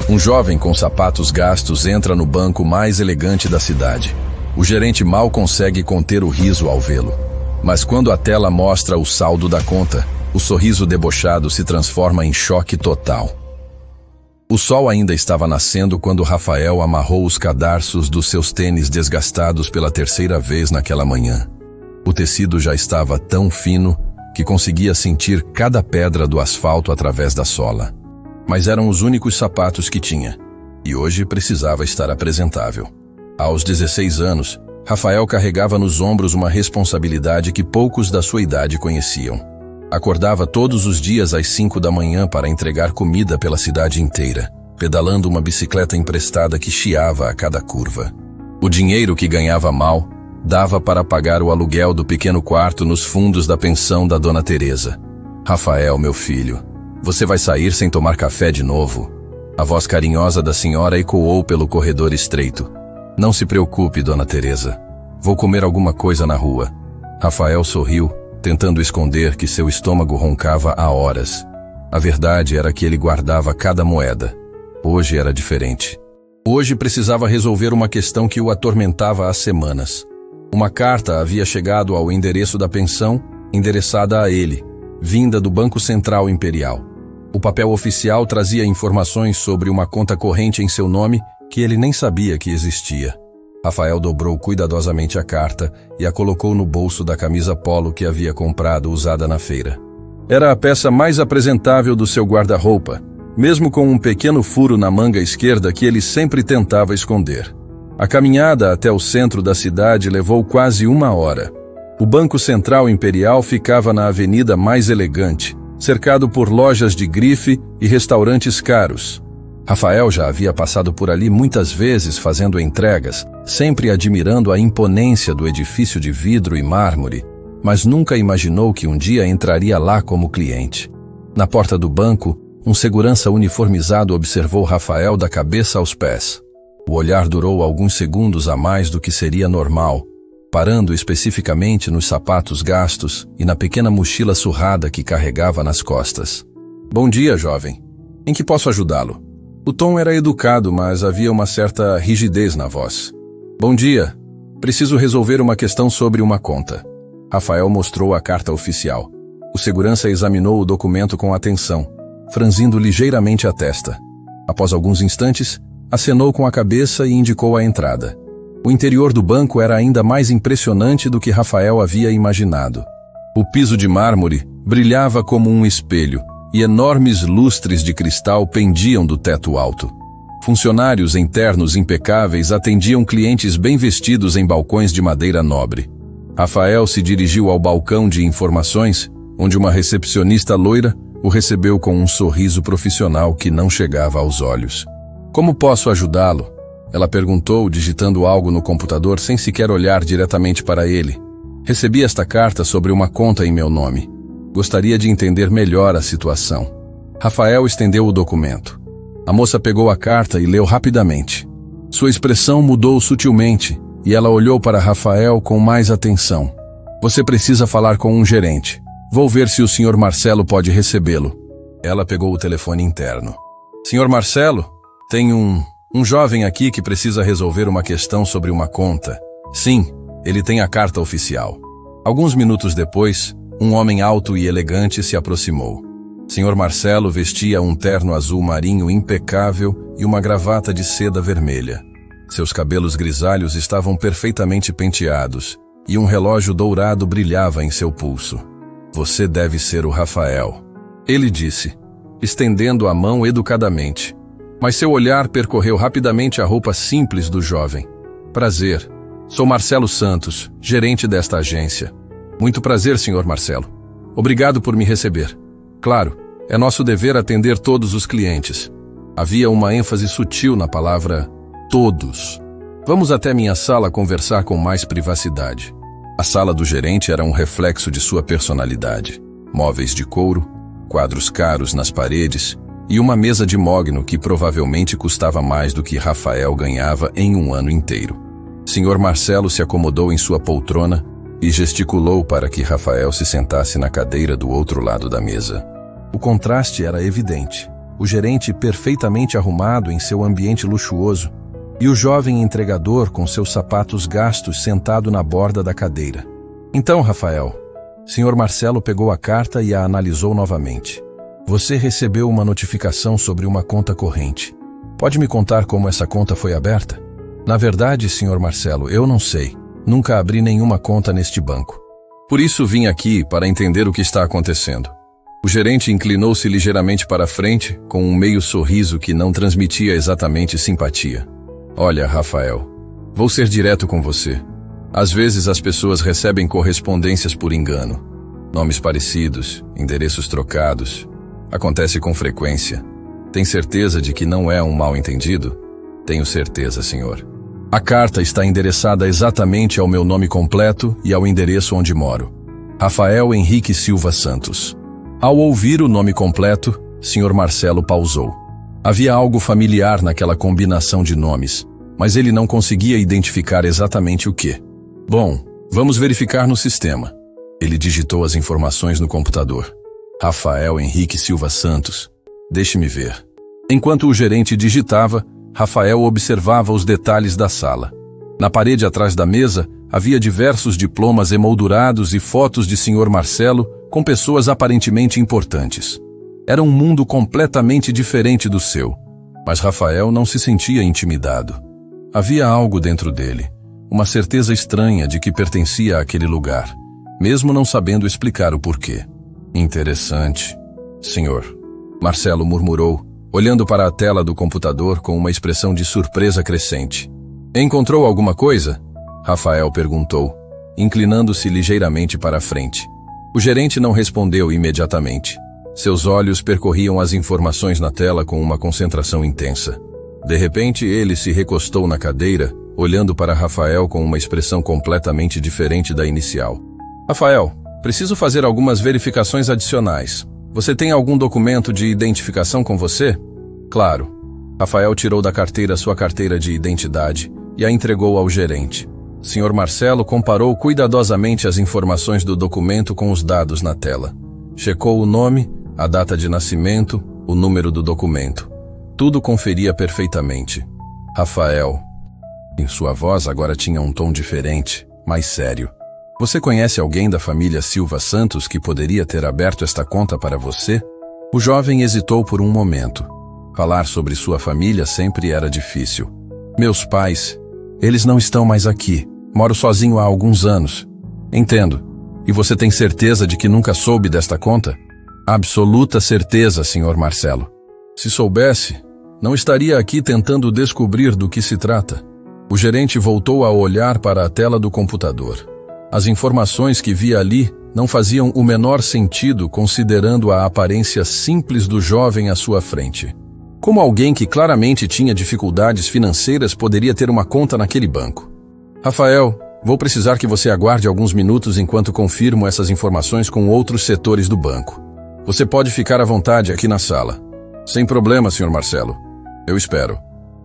Um jovem com sapatos gastos entra no banco mais elegante da cidade. O gerente mal consegue conter o riso ao vê-lo. Mas quando a tela mostra o saldo da conta, o sorriso debochado se transforma em choque total. O sol ainda estava nascendo quando Rafael amarrou os cadarços dos seus tênis desgastados pela terceira vez naquela manhã. O tecido já estava tão fino que conseguia sentir cada pedra do asfalto através da sola. Mas eram os únicos sapatos que tinha, e hoje precisava estar apresentável. Aos 16 anos, Rafael carregava nos ombros uma responsabilidade que poucos da sua idade conheciam. Acordava todos os dias às 5 da manhã para entregar comida pela cidade inteira, pedalando uma bicicleta emprestada que chiava a cada curva. O dinheiro que ganhava mal dava para pagar o aluguel do pequeno quarto nos fundos da pensão da Dona Teresa. "Rafael, meu filho, você vai sair sem tomar café de novo?" A voz carinhosa da senhora ecoou pelo corredor estreito. "Não se preocupe, Dona Teresa. Vou comer alguma coisa na rua." Rafael sorriu, tentando esconder que seu estômago roncava há horas. A verdade era que ele guardava cada moeda. Hoje era diferente. Hoje precisava resolver uma questão que o atormentava há semanas. Uma carta havia chegado ao endereço da pensão, endereçada a ele, vinda do Banco Central Imperial. O papel oficial trazia informações sobre uma conta corrente em seu nome que ele nem sabia que existia. Rafael dobrou cuidadosamente a carta e a colocou no bolso da camisa polo que havia comprado usada na feira. Era a peça mais apresentável do seu guarda-roupa, mesmo com um pequeno furo na manga esquerda que ele sempre tentava esconder. A caminhada até o centro da cidade levou quase 1 hora. O Banco Central Imperial ficava na avenida mais elegante, cercado por lojas de grife e restaurantes caros. Rafael já havia passado por ali muitas vezes fazendo entregas, sempre admirando a imponência do edifício de vidro e mármore, mas nunca imaginou que um dia entraria lá como cliente. Na porta do banco, um segurança uniformizado observou Rafael da cabeça aos pés. O olhar durou alguns segundos a mais do que seria normal, parando especificamente nos sapatos gastos e na pequena mochila surrada que carregava nas costas. "Bom dia, jovem. Em que posso ajudá-lo?" O tom era educado, mas havia uma certa rigidez na voz. "Bom dia. Preciso resolver uma questão sobre uma conta." Rafael mostrou a carta oficial. O segurança examinou o documento com atenção, franzindo ligeiramente a testa. Após alguns instantes, acenou com a cabeça e indicou a entrada. O interior do banco era ainda mais impressionante do que Rafael havia imaginado. O piso de mármore brilhava como um espelho, e enormes lustres de cristal pendiam do teto alto. Funcionários internos impecáveis atendiam clientes bem vestidos em balcões de madeira nobre. Rafael se dirigiu ao balcão de informações, onde uma recepcionista loira o recebeu com um sorriso profissional que não chegava aos olhos. "Como posso ajudá-lo?" Ela perguntou, digitando algo no computador sem sequer olhar diretamente para ele. "Recebi esta carta sobre uma conta em meu nome. Gostaria de entender melhor a situação." Rafael estendeu o documento. A moça pegou a carta e leu rapidamente. Sua expressão mudou sutilmente e ela olhou para Rafael com mais atenção. "Você precisa falar com um gerente. Vou ver se o Sr. Marcelo pode recebê-lo." Ela pegou o telefone interno. "Sr. Marcelo, tem um jovem aqui que precisa resolver uma questão sobre uma conta." "Sim, ele tem a carta oficial." Alguns minutos depois, um homem alto e elegante se aproximou. Sr. Marcelo vestia um terno azul marinho impecável e uma gravata de seda vermelha. Seus cabelos grisalhos estavam perfeitamente penteados e um relógio dourado brilhava em seu pulso. "Você deve ser o Rafael", ele disse, estendendo a mão educadamente. Mas seu olhar percorreu rapidamente a roupa simples do jovem. "Prazer. Sou Marcelo Santos, gerente desta agência." "Muito prazer, Sr. Marcelo. Obrigado por me receber." "Claro, é nosso dever atender todos os clientes." Havia uma ênfase sutil na palavra todos. "Vamos até minha sala conversar com mais privacidade." A sala do gerente era um reflexo de sua personalidade. Móveis de couro, quadros caros nas paredes e uma mesa de mogno que provavelmente custava mais do que Rafael ganhava em um ano inteiro. Sr. Marcelo se acomodou em sua poltrona e gesticulou para que Rafael se sentasse na cadeira do outro lado da mesa. O contraste era evidente. o gerente perfeitamente arrumado em seu ambiente luxuoso, e o jovem entregador com seus sapatos gastos sentado na borda da cadeira. Então, Rafael, Sr. Marcelo pegou a carta e a analisou novamente. Você recebeu uma notificação sobre uma conta corrente. Pode me contar como essa conta foi aberta? Na verdade, Sr. Marcelo, eu não sei. Nunca abri nenhuma conta neste banco. Por isso vim aqui para entender o que está acontecendo. O gerente inclinou-se ligeiramente para frente, com um meio sorriso que não transmitia exatamente simpatia. Olha, Rafael, vou ser direto com você. Às vezes as pessoas recebem correspondências por engano. Nomes parecidos, endereços trocados. Acontece com frequência. Tem certeza de que não é um mal-entendido? Tenho certeza, senhor. A carta está endereçada exatamente ao meu nome completo e ao endereço onde moro. Rafael Henrique Silva Santos. Ao ouvir o nome completo, Sr. Marcelo pausou. Havia algo familiar naquela combinação de nomes, mas ele não conseguia identificar exatamente o que. Bom, vamos verificar no sistema. Ele digitou as informações no computador. Rafael Henrique Silva Santos. Deixe-me ver. Enquanto o gerente digitava, Rafael observava os detalhes da sala. Na parede atrás da mesa, havia diversos diplomas emoldurados e fotos de Sr. Marcelo com pessoas aparentemente importantes. Era um mundo completamente diferente do seu, mas Rafael não se sentia intimidado. Havia algo dentro dele, uma certeza estranha de que pertencia àquele lugar, mesmo não sabendo explicar o porquê. Interessante, senhor. Marcelo murmurou, olhando para a tela do computador com uma expressão de surpresa crescente. Encontrou alguma coisa? Rafael perguntou, inclinando-se ligeiramente para a frente. O gerente não respondeu imediatamente. Seus olhos percorriam as informações na tela com uma concentração intensa. De repente, ele se recostou na cadeira, olhando para Rafael com uma expressão completamente diferente da inicial. Rafael, preciso fazer algumas verificações adicionais. Você tem algum documento de identificação com você? Claro. Rafael tirou da carteira sua carteira de identidade e a entregou ao gerente. Sr. Marcelo comparou cuidadosamente as informações do documento com os dados na tela. Checou o nome, a data de nascimento, o número do documento. Tudo conferia perfeitamente. Rafael. Em sua voz agora tinha um tom diferente, mais sério. Você conhece alguém da família Silva Santos que poderia ter aberto esta conta para você? O jovem hesitou por um momento. Falar sobre sua família sempre era difícil. Meus pais, eles não estão mais aqui. Moro sozinho há alguns anos. Entendo. E você tem certeza de que nunca soube desta conta? Absoluta certeza, Sr. Marcelo. Se soubesse, não estaria aqui tentando descobrir do que se trata. O gerente voltou a olhar para a tela do computador. As informações que via ali não faziam o menor sentido considerando a aparência simples do jovem à sua frente. Como alguém que claramente tinha dificuldades financeiras poderia ter uma conta naquele banco? Rafael, vou precisar que você aguarde alguns minutos enquanto confirmo essas informações com outros setores do banco. Você pode ficar à vontade aqui na sala. Sem problema, Sr. Marcelo. Eu espero.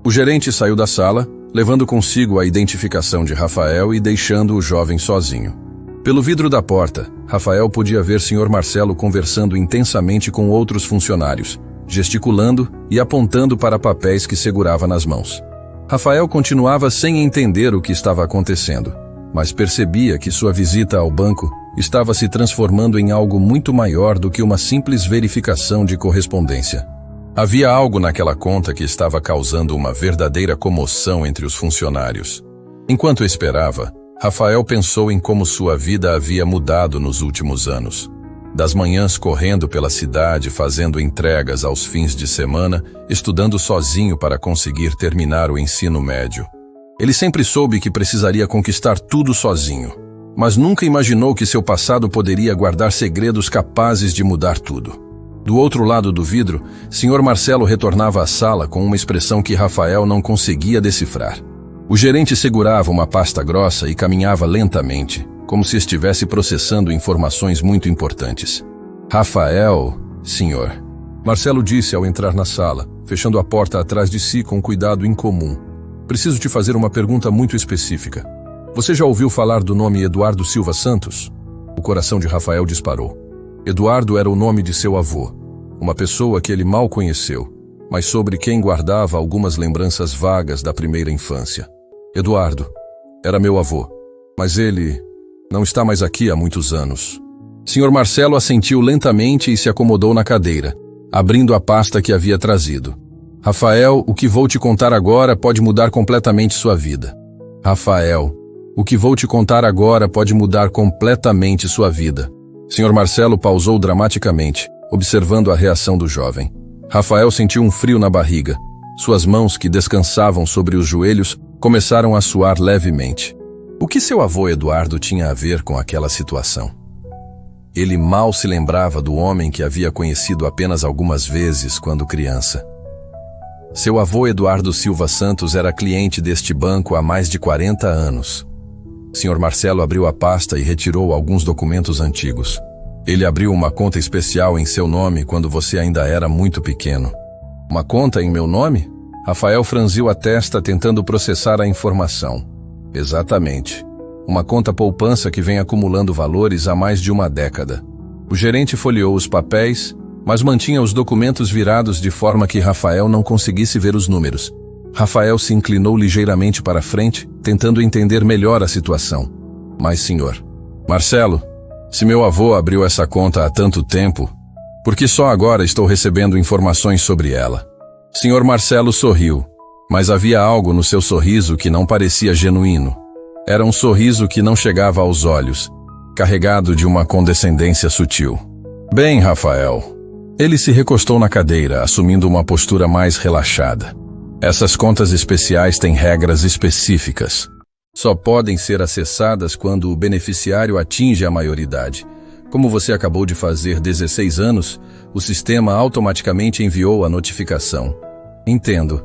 O gerente saiu da sala, levando consigo a identificação de Rafael e deixando o jovem sozinho. Pelo vidro da porta, Rafael podia ver Sr. Marcelo conversando intensamente com outros funcionários, gesticulando e apontando para papéis que segurava nas mãos. Rafael continuava sem entender o que estava acontecendo, mas percebia que sua visita ao banco estava se transformando em algo muito maior do que uma simples verificação de correspondência. Havia algo naquela conta que estava causando uma verdadeira comoção entre os funcionários. Enquanto esperava, Rafael pensou em como sua vida havia mudado nos últimos anos. Das manhãs correndo pela cidade, fazendo entregas aos fins de semana, estudando sozinho para conseguir terminar o ensino médio. Ele sempre soube que precisaria conquistar tudo sozinho, mas nunca imaginou que seu passado poderia guardar segredos capazes de mudar tudo. Do outro lado do vidro, Sr. Marcelo retornava à sala com uma expressão que Rafael não conseguia decifrar. O gerente segurava uma pasta grossa e caminhava lentamente, como se estivesse processando informações muito importantes. Rafael, senhor. Marcelo disse ao entrar na sala, fechando a porta atrás de si com cuidado incomum. Preciso te fazer uma pergunta muito específica. Você já ouviu falar do nome Eduardo Silva Santos? O coração de Rafael disparou. Eduardo era o nome de seu avô, uma pessoa que ele mal conheceu, mas sobre quem guardava algumas lembranças vagas da primeira infância. Eduardo era meu avô, mas ele não está mais aqui há muitos anos. Sr. Marcelo assentiu lentamente e se acomodou na cadeira, abrindo a pasta que havia trazido. Rafael, o que vou te contar agora pode mudar completamente sua vida. Rafael, o que vou te contar agora pode mudar completamente sua vida. Sr. Marcelo pausou dramaticamente, observando a reação do jovem. Rafael sentiu um frio na barriga. Suas mãos, que descansavam sobre os joelhos, começaram a suar levemente. O que seu avô Eduardo tinha a ver com aquela situação? Ele mal se lembrava do homem que havia conhecido apenas algumas vezes quando criança. Seu avô Eduardo Silva Santos era cliente deste banco há mais de 40 anos. Sr. Marcelo abriu a pasta e retirou alguns documentos antigos. Ele abriu uma conta especial em seu nome quando você ainda era muito pequeno. Uma conta em meu nome? Rafael franziu a testa tentando processar a informação. Exatamente. Uma conta poupança que vem acumulando valores há mais de uma década. O gerente folheou os papéis, mas mantinha os documentos virados de forma que Rafael não conseguisse ver os números. Rafael se inclinou ligeiramente para frente, tentando entender melhor a situação. Mas, senhor Marcelo, se meu avô abriu essa conta há tanto tempo, por que só agora estou recebendo informações sobre ela? Sr. Marcelo sorriu, mas havia algo no seu sorriso que não parecia genuíno. Era um sorriso que não chegava aos olhos, carregado de uma condescendência sutil. Bem, Rafael. Ele se recostou na cadeira, assumindo uma postura mais relaxada. Essas contas especiais têm regras específicas. Só podem ser acessadas quando o beneficiário atinge a maioridade. Como você acabou de fazer 16 anos, o sistema automaticamente enviou a notificação. Entendo.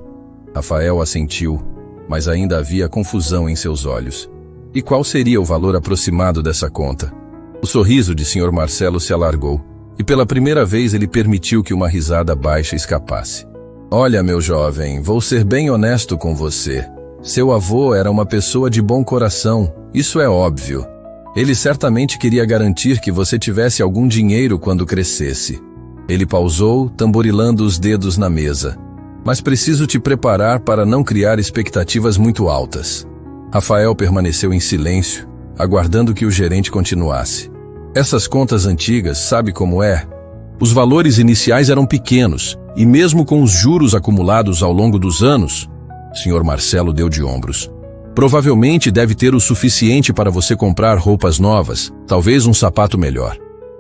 Rafael assentiu, mas ainda havia confusão em seus olhos. E qual seria o valor aproximado dessa conta? O sorriso de Sr. Marcelo se alargou, e pela primeira vez ele permitiu que uma risada baixa escapasse. Olha, meu jovem, vou ser bem honesto com você. Seu avô era uma pessoa de bom coração, isso é óbvio. Ele certamente queria garantir que você tivesse algum dinheiro quando crescesse. Ele pausou, tamborilando os dedos na mesa. Mas preciso te preparar para não criar expectativas muito altas. Rafael permaneceu em silêncio, aguardando que o gerente continuasse. Essas contas antigas, sabe como é? Os valores iniciais eram pequenos, e mesmo com os juros acumulados ao longo dos anos, Sr. Marcelo deu de ombros. Provavelmente deve ter o suficiente para você comprar roupas novas, talvez um sapato melhor.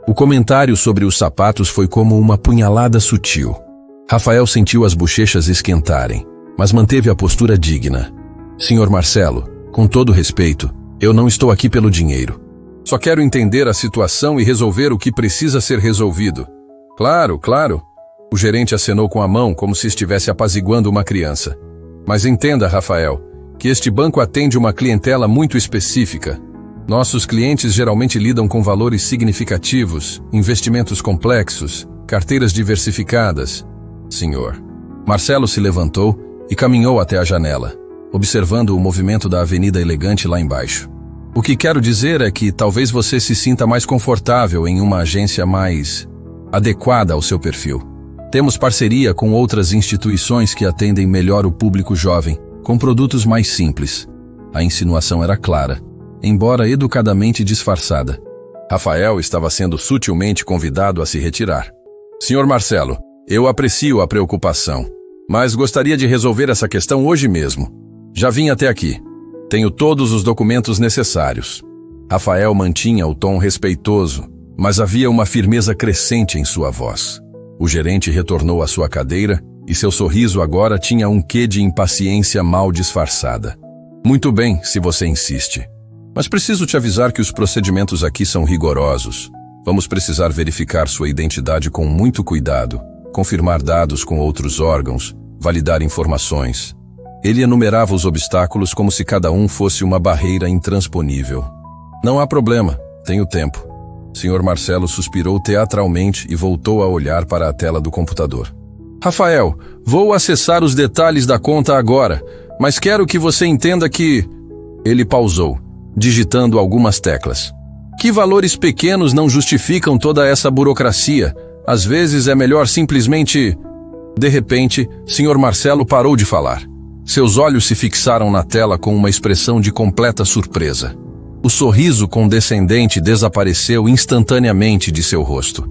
O comentário sobre os sapatos foi como uma punhalada sutil. Rafael sentiu as bochechas esquentarem, mas manteve a postura digna. Sr. Marcelo, com todo respeito, eu não estou aqui pelo dinheiro. Só quero entender a situação e resolver o que precisa ser resolvido. Claro, claro. O gerente acenou com a mão como se estivesse apaziguando uma criança. Mas entenda, Rafael, que este banco atende uma clientela muito específica. Nossos clientes geralmente lidam com valores significativos, investimentos complexos, carteiras diversificadas. Senhor. Marcelo se levantou e caminhou até a janela, observando o movimento da avenida elegante lá embaixo. O que quero dizer é que talvez você se sinta mais confortável em uma agência mais adequada ao seu perfil. Temos parceria com outras instituições que atendem melhor o público jovem, com produtos mais simples. A insinuação era clara, embora educadamente disfarçada. Rafael estava sendo sutilmente convidado a se retirar. Sr. Marcelo, eu aprecio a preocupação, mas gostaria de resolver essa questão hoje mesmo. Já vim até aqui. Tenho todos os documentos necessários. Rafael mantinha o tom respeitoso, mas havia uma firmeza crescente em sua voz. O gerente retornou à sua cadeira e seu sorriso agora tinha um quê de impaciência mal disfarçada. Muito bem, se você insiste. Mas preciso te avisar que os procedimentos aqui são rigorosos. Vamos precisar verificar sua identidade com muito cuidado, confirmar dados com outros órgãos, validar informações. Ele enumerava os obstáculos como se cada um fosse uma barreira intransponível. Não há problema, tenho tempo. Sr. Marcelo suspirou teatralmente e voltou a olhar para a tela do computador. Rafael, vou acessar os detalhes da conta agora, mas quero que você entenda que... Ele pausou, digitando algumas teclas. Que valores pequenos não justificam toda essa burocracia? Às vezes é melhor simplesmente... De repente, Sr. Marcelo parou de falar. Seus olhos se fixaram na tela com uma expressão de completa surpresa. O sorriso condescendente desapareceu instantaneamente de seu rosto.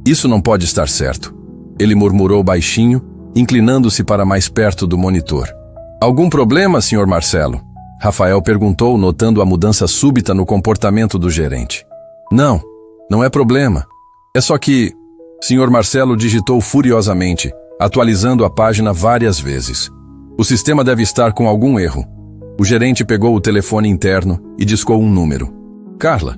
Isso não pode estar certo. Ele murmurou baixinho, inclinando-se para mais perto do monitor. Algum problema, Sr. Marcelo? Rafael perguntou, notando a mudança súbita no comportamento do gerente. Não, não é problema. É só que... Sr. Marcelo digitou furiosamente, atualizando a página várias vezes. O sistema deve estar com algum erro. O gerente pegou o telefone interno e discou um número. Carla,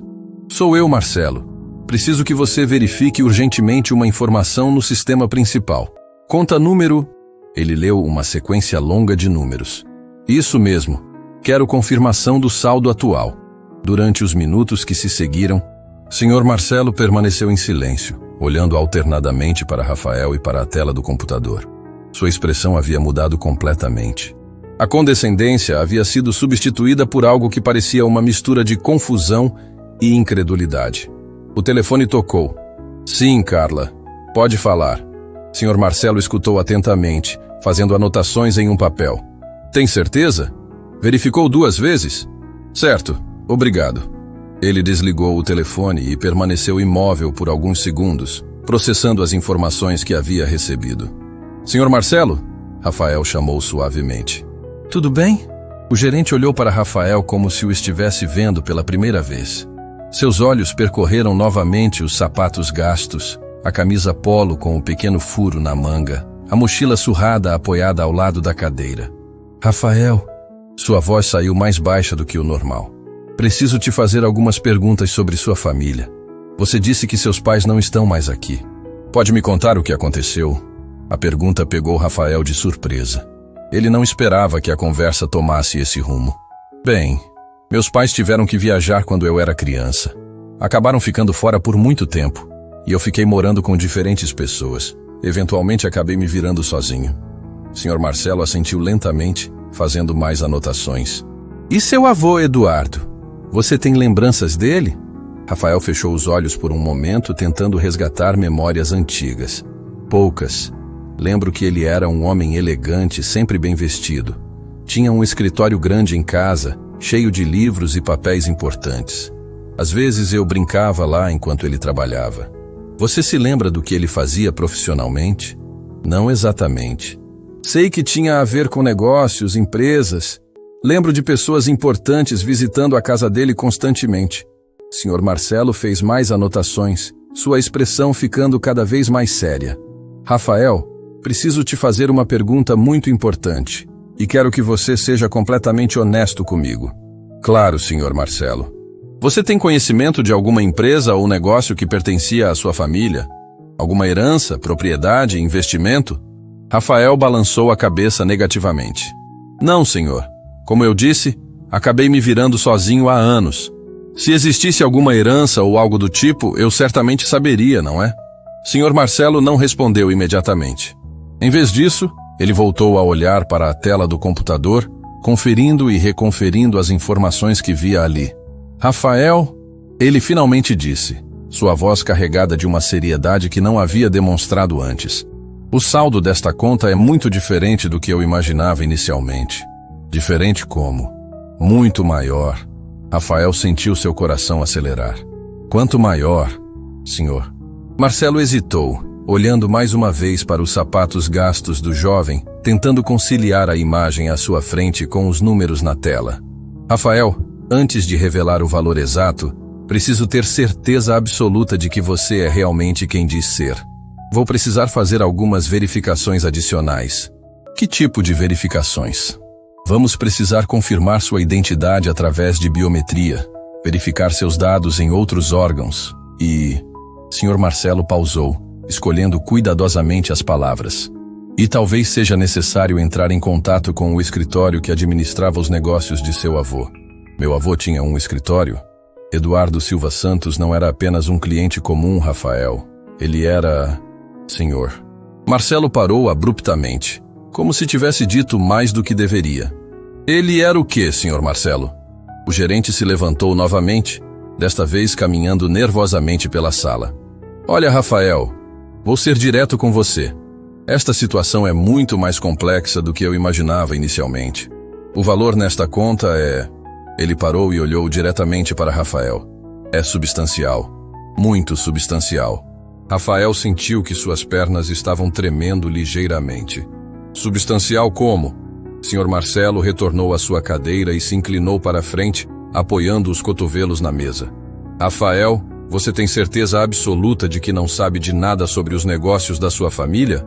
sou eu, Marcelo. Preciso que você verifique urgentemente uma informação no sistema principal. Conta número... Ele leu uma sequência longa de números. Isso mesmo. Quero confirmação do saldo atual. Durante os minutos que se seguiram, Sr. Marcelo permaneceu em silêncio, olhando alternadamente para Rafael e para a tela do computador. Sua expressão havia mudado completamente. A condescendência havia sido substituída por algo que parecia uma mistura de confusão e incredulidade. O telefone tocou. Sim, Carla. Pode falar. Sr. Marcelo escutou atentamente, fazendo anotações em um papel. Tem certeza? Verificou 2 vezes? Certo. Obrigado. Ele desligou o telefone e permaneceu imóvel por alguns segundos, processando as informações que havia recebido. Sr. Marcelo? Rafael chamou suavemente. Tudo bem? O gerente olhou para Rafael como se o estivesse vendo pela primeira vez. Seus olhos percorreram novamente os sapatos gastos, a camisa polo com um pequeno furo na manga, a mochila surrada apoiada ao lado da cadeira. Rafael, sua voz saiu mais baixa do que o normal. Preciso te fazer algumas perguntas sobre sua família. Você disse que seus pais não estão mais aqui. Pode me contar o que aconteceu? A pergunta pegou Rafael de surpresa. Ele não esperava que a conversa tomasse esse rumo. Bem, meus pais tiveram que viajar quando eu era criança. Acabaram ficando fora por muito tempo, e eu fiquei morando com diferentes pessoas. Eventualmente acabei me virando sozinho. Sr. Marcelo assentiu lentamente, fazendo mais anotações. E seu avô, Eduardo? Você tem lembranças dele? Rafael fechou os olhos por um momento, tentando resgatar memórias antigas. Poucas. Lembro que ele era um homem elegante, sempre bem vestido. Tinha um escritório grande em casa, cheio de livros e papéis importantes. Às vezes eu brincava lá enquanto ele trabalhava. Você se lembra do que ele fazia profissionalmente? Não exatamente. Sei que tinha a ver com negócios, empresas. Lembro de pessoas importantes visitando a casa dele constantemente. Sr. Marcelo fez mais anotações, sua expressão ficando cada vez mais séria. Rafael, preciso te fazer uma pergunta muito importante, e quero que você seja completamente honesto comigo. Claro, Sr. Marcelo. Você tem conhecimento de alguma empresa ou negócio que pertencia à sua família? Alguma herança, propriedade, investimento? Rafael balançou a cabeça negativamente. Não, senhor. Como eu disse, acabei me virando sozinho há anos. Se existisse alguma herança ou algo do tipo, eu certamente saberia, não é? Sr. Marcelo não respondeu imediatamente. Em vez disso, ele voltou a olhar para a tela do computador, conferindo e reconferindo as informações que via ali. Rafael, ele finalmente disse, sua voz carregada de uma seriedade que não havia demonstrado antes. O saldo desta conta é muito diferente do que eu imaginava inicialmente. Diferente como? Muito maior. Rafael sentiu seu coração acelerar. Quanto maior, senhor? Marcelo hesitou, olhando mais uma vez para os sapatos gastos do jovem, tentando conciliar a imagem à sua frente com os números na tela. Rafael, antes de revelar o valor exato, preciso ter certeza absoluta de que você é realmente quem diz ser. Vou precisar fazer algumas verificações adicionais. Que tipo de verificações? Vamos precisar confirmar sua identidade através de biometria, verificar seus dados em outros órgãos e... Sr. Marcelo pausou, escolhendo cuidadosamente as palavras. E talvez seja necessário entrar em contato com o escritório que administrava os negócios de seu avô. Meu avô tinha um escritório? Eduardo Silva Santos não era apenas um cliente comum, Rafael. Ele era... Senhor. Marcelo parou abruptamente, como se tivesse dito mais do que deveria. Ele era o quê, Sr. Marcelo? O gerente se levantou novamente, desta vez caminhando nervosamente pela sala. Olha, Rafael, Vou ser direto com você. Esta situação é muito mais complexa do que eu imaginava inicialmente. O valor nesta conta é... Ele parou e olhou diretamente para Rafael. É substancial. Muito substancial. Rafael sentiu que suas pernas estavam tremendo ligeiramente. Substancial como? Sr. Marcelo retornou à sua cadeira e se inclinou para a frente, apoiando os cotovelos na mesa. Rafael, você tem certeza absoluta de que não sabe de nada sobre os negócios da sua família?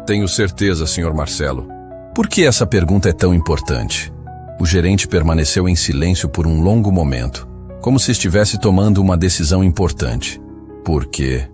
Tenho certeza, Sr. Marcelo. Por que essa pergunta é tão importante? O gerente permaneceu em silêncio por um longo momento, como se estivesse tomando uma decisão importante. Porque,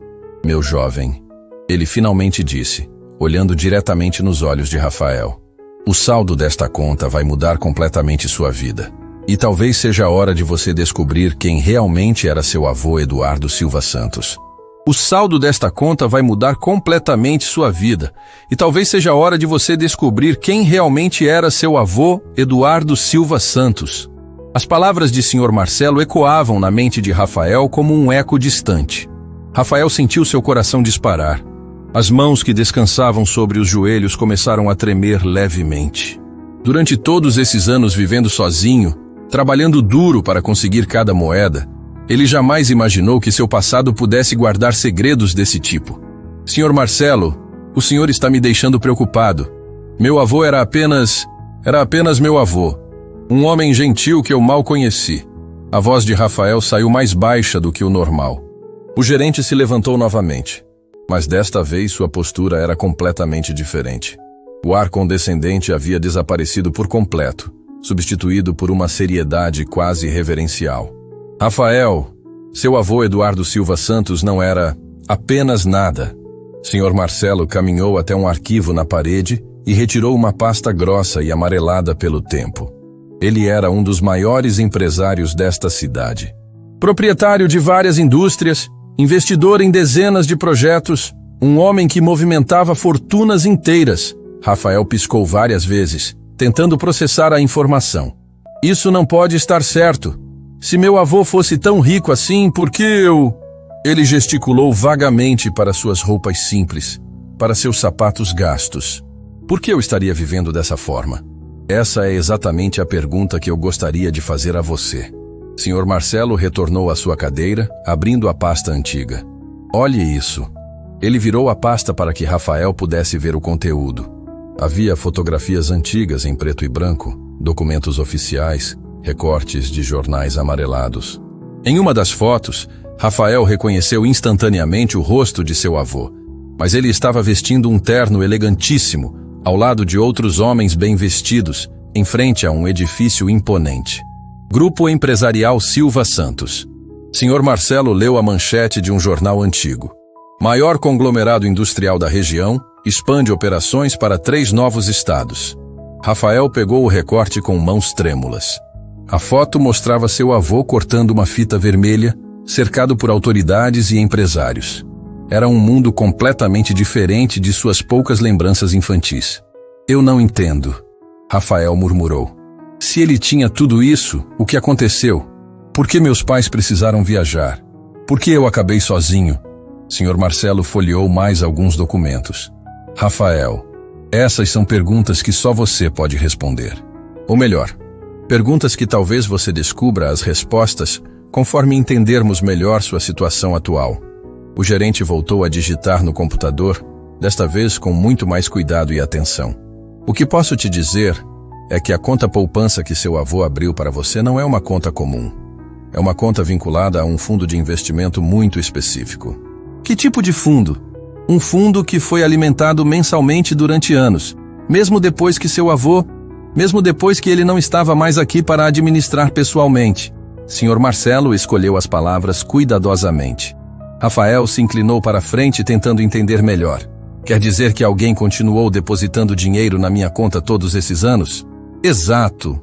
meu jovem, ele finalmente disse, olhando diretamente nos olhos de Rafael, o saldo desta conta vai mudar completamente sua vida. E talvez seja a hora de você descobrir quem realmente era seu avô Eduardo Silva Santos. O saldo desta conta vai mudar completamente sua vida. E talvez seja a hora de você descobrir quem realmente era seu avô Eduardo Silva Santos. As palavras de Sr. Marcelo ecoavam na mente de Rafael como um eco distante. Rafael sentiu seu coração disparar. As mãos que descansavam sobre os joelhos começaram a tremer levemente. Durante todos esses anos vivendo sozinho, trabalhando duro para conseguir cada moeda, ele jamais imaginou que seu passado pudesse guardar segredos desse tipo. Sr. Marcelo, o senhor está me deixando preocupado. Meu avô era apenas meu avô. Um homem gentil que eu mal conheci. A voz de Rafael saiu mais baixa do que o normal. O gerente se levantou novamente, mas desta vez sua postura era completamente diferente. O ar condescendente havia desaparecido por completo, substituído por uma seriedade quase reverencial. Rafael, seu avô Eduardo Silva Santos não era apenas nada. Sr. Marcelo caminhou até um arquivo na parede e retirou uma pasta grossa e amarelada pelo tempo. Ele era um dos maiores empresários desta cidade. Proprietário de várias indústrias, investidor em dezenas de projetos, um homem que movimentava fortunas inteiras. Rafael piscou várias vezes, tentando processar a informação. Isso não pode estar certo. Se meu avô fosse tão rico assim, por que eu... Ele gesticulou vagamente para suas roupas simples, para seus sapatos gastos. Por que eu estaria vivendo dessa forma? Essa é exatamente a pergunta que eu gostaria de fazer a você. Sr. Marcelo retornou à sua cadeira, abrindo a pasta antiga. Olhe isso. Ele virou a pasta para que Rafael pudesse ver o conteúdo. Havia fotografias antigas em preto e branco, documentos oficiais, recortes de jornais amarelados. Em uma das fotos, Rafael reconheceu instantaneamente o rosto de seu avô, mas ele estava vestindo um terno elegantíssimo, ao lado de outros homens bem vestidos, em frente a um edifício imponente. Grupo Empresarial Silva Santos. Sr. Marcelo leu a manchete de um jornal antigo. Maior conglomerado industrial da região, expande operações para 3 novos estados. Rafael pegou o recorte com mãos trêmulas. A foto mostrava seu avô cortando uma fita vermelha, cercado por autoridades e empresários. Era um mundo completamente diferente de suas poucas lembranças infantis. Eu não entendo, Rafael murmurou. Se ele tinha tudo isso, o que aconteceu? Por que meus pais precisaram viajar? Por que eu acabei sozinho? Sr. Marcelo folheou mais alguns documentos. Rafael, essas são perguntas que só você pode responder. Ou melhor, perguntas que talvez você descubra as respostas conforme entendermos melhor sua situação atual. O gerente voltou a digitar no computador, desta vez com muito mais cuidado e atenção. O que posso te dizer é que a conta poupança que seu avô abriu para você não é uma conta comum. É uma conta vinculada a um fundo de investimento muito específico. Que tipo de fundo? Um fundo que foi alimentado mensalmente durante anos, mesmo depois que ele não estava mais aqui para administrar pessoalmente. Sr. Marcelo escolheu as palavras cuidadosamente. Rafael se inclinou para a frente tentando entender melhor. Quer dizer que alguém continuou depositando dinheiro na minha conta todos esses anos? Exato.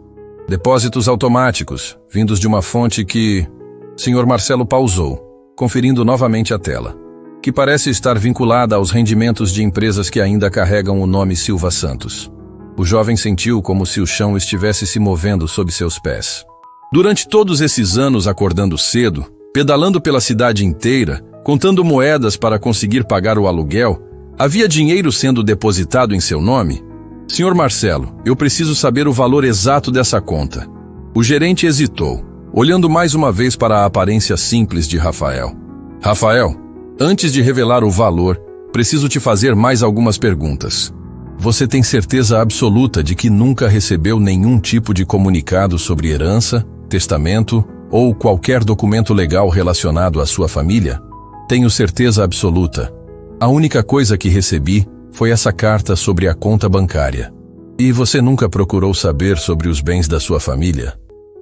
Depósitos automáticos, vindos de uma fonte que... Sr. Marcelo pausou, conferindo novamente a tela. Que parece estar vinculada aos rendimentos de empresas que ainda carregam o nome Silva Santos. O jovem sentiu como se o chão estivesse se movendo sob seus pés. Durante todos esses anos acordando cedo, pedalando pela cidade inteira, Contando moedas para conseguir pagar o aluguel, havia dinheiro sendo depositado em seu nome? Senhor Marcelo, eu preciso saber o valor exato dessa conta. O gerente hesitou, olhando mais uma vez para a aparência simples de Rafael. Rafael, antes de revelar o valor, preciso te fazer mais algumas perguntas. Você tem certeza absoluta de que nunca recebeu nenhum tipo de comunicado sobre herança, testamento ou qualquer documento legal relacionado à sua família? Tenho certeza absoluta. A única coisa que recebi foi essa carta sobre a conta bancária. E você nunca procurou saber sobre os bens da sua família?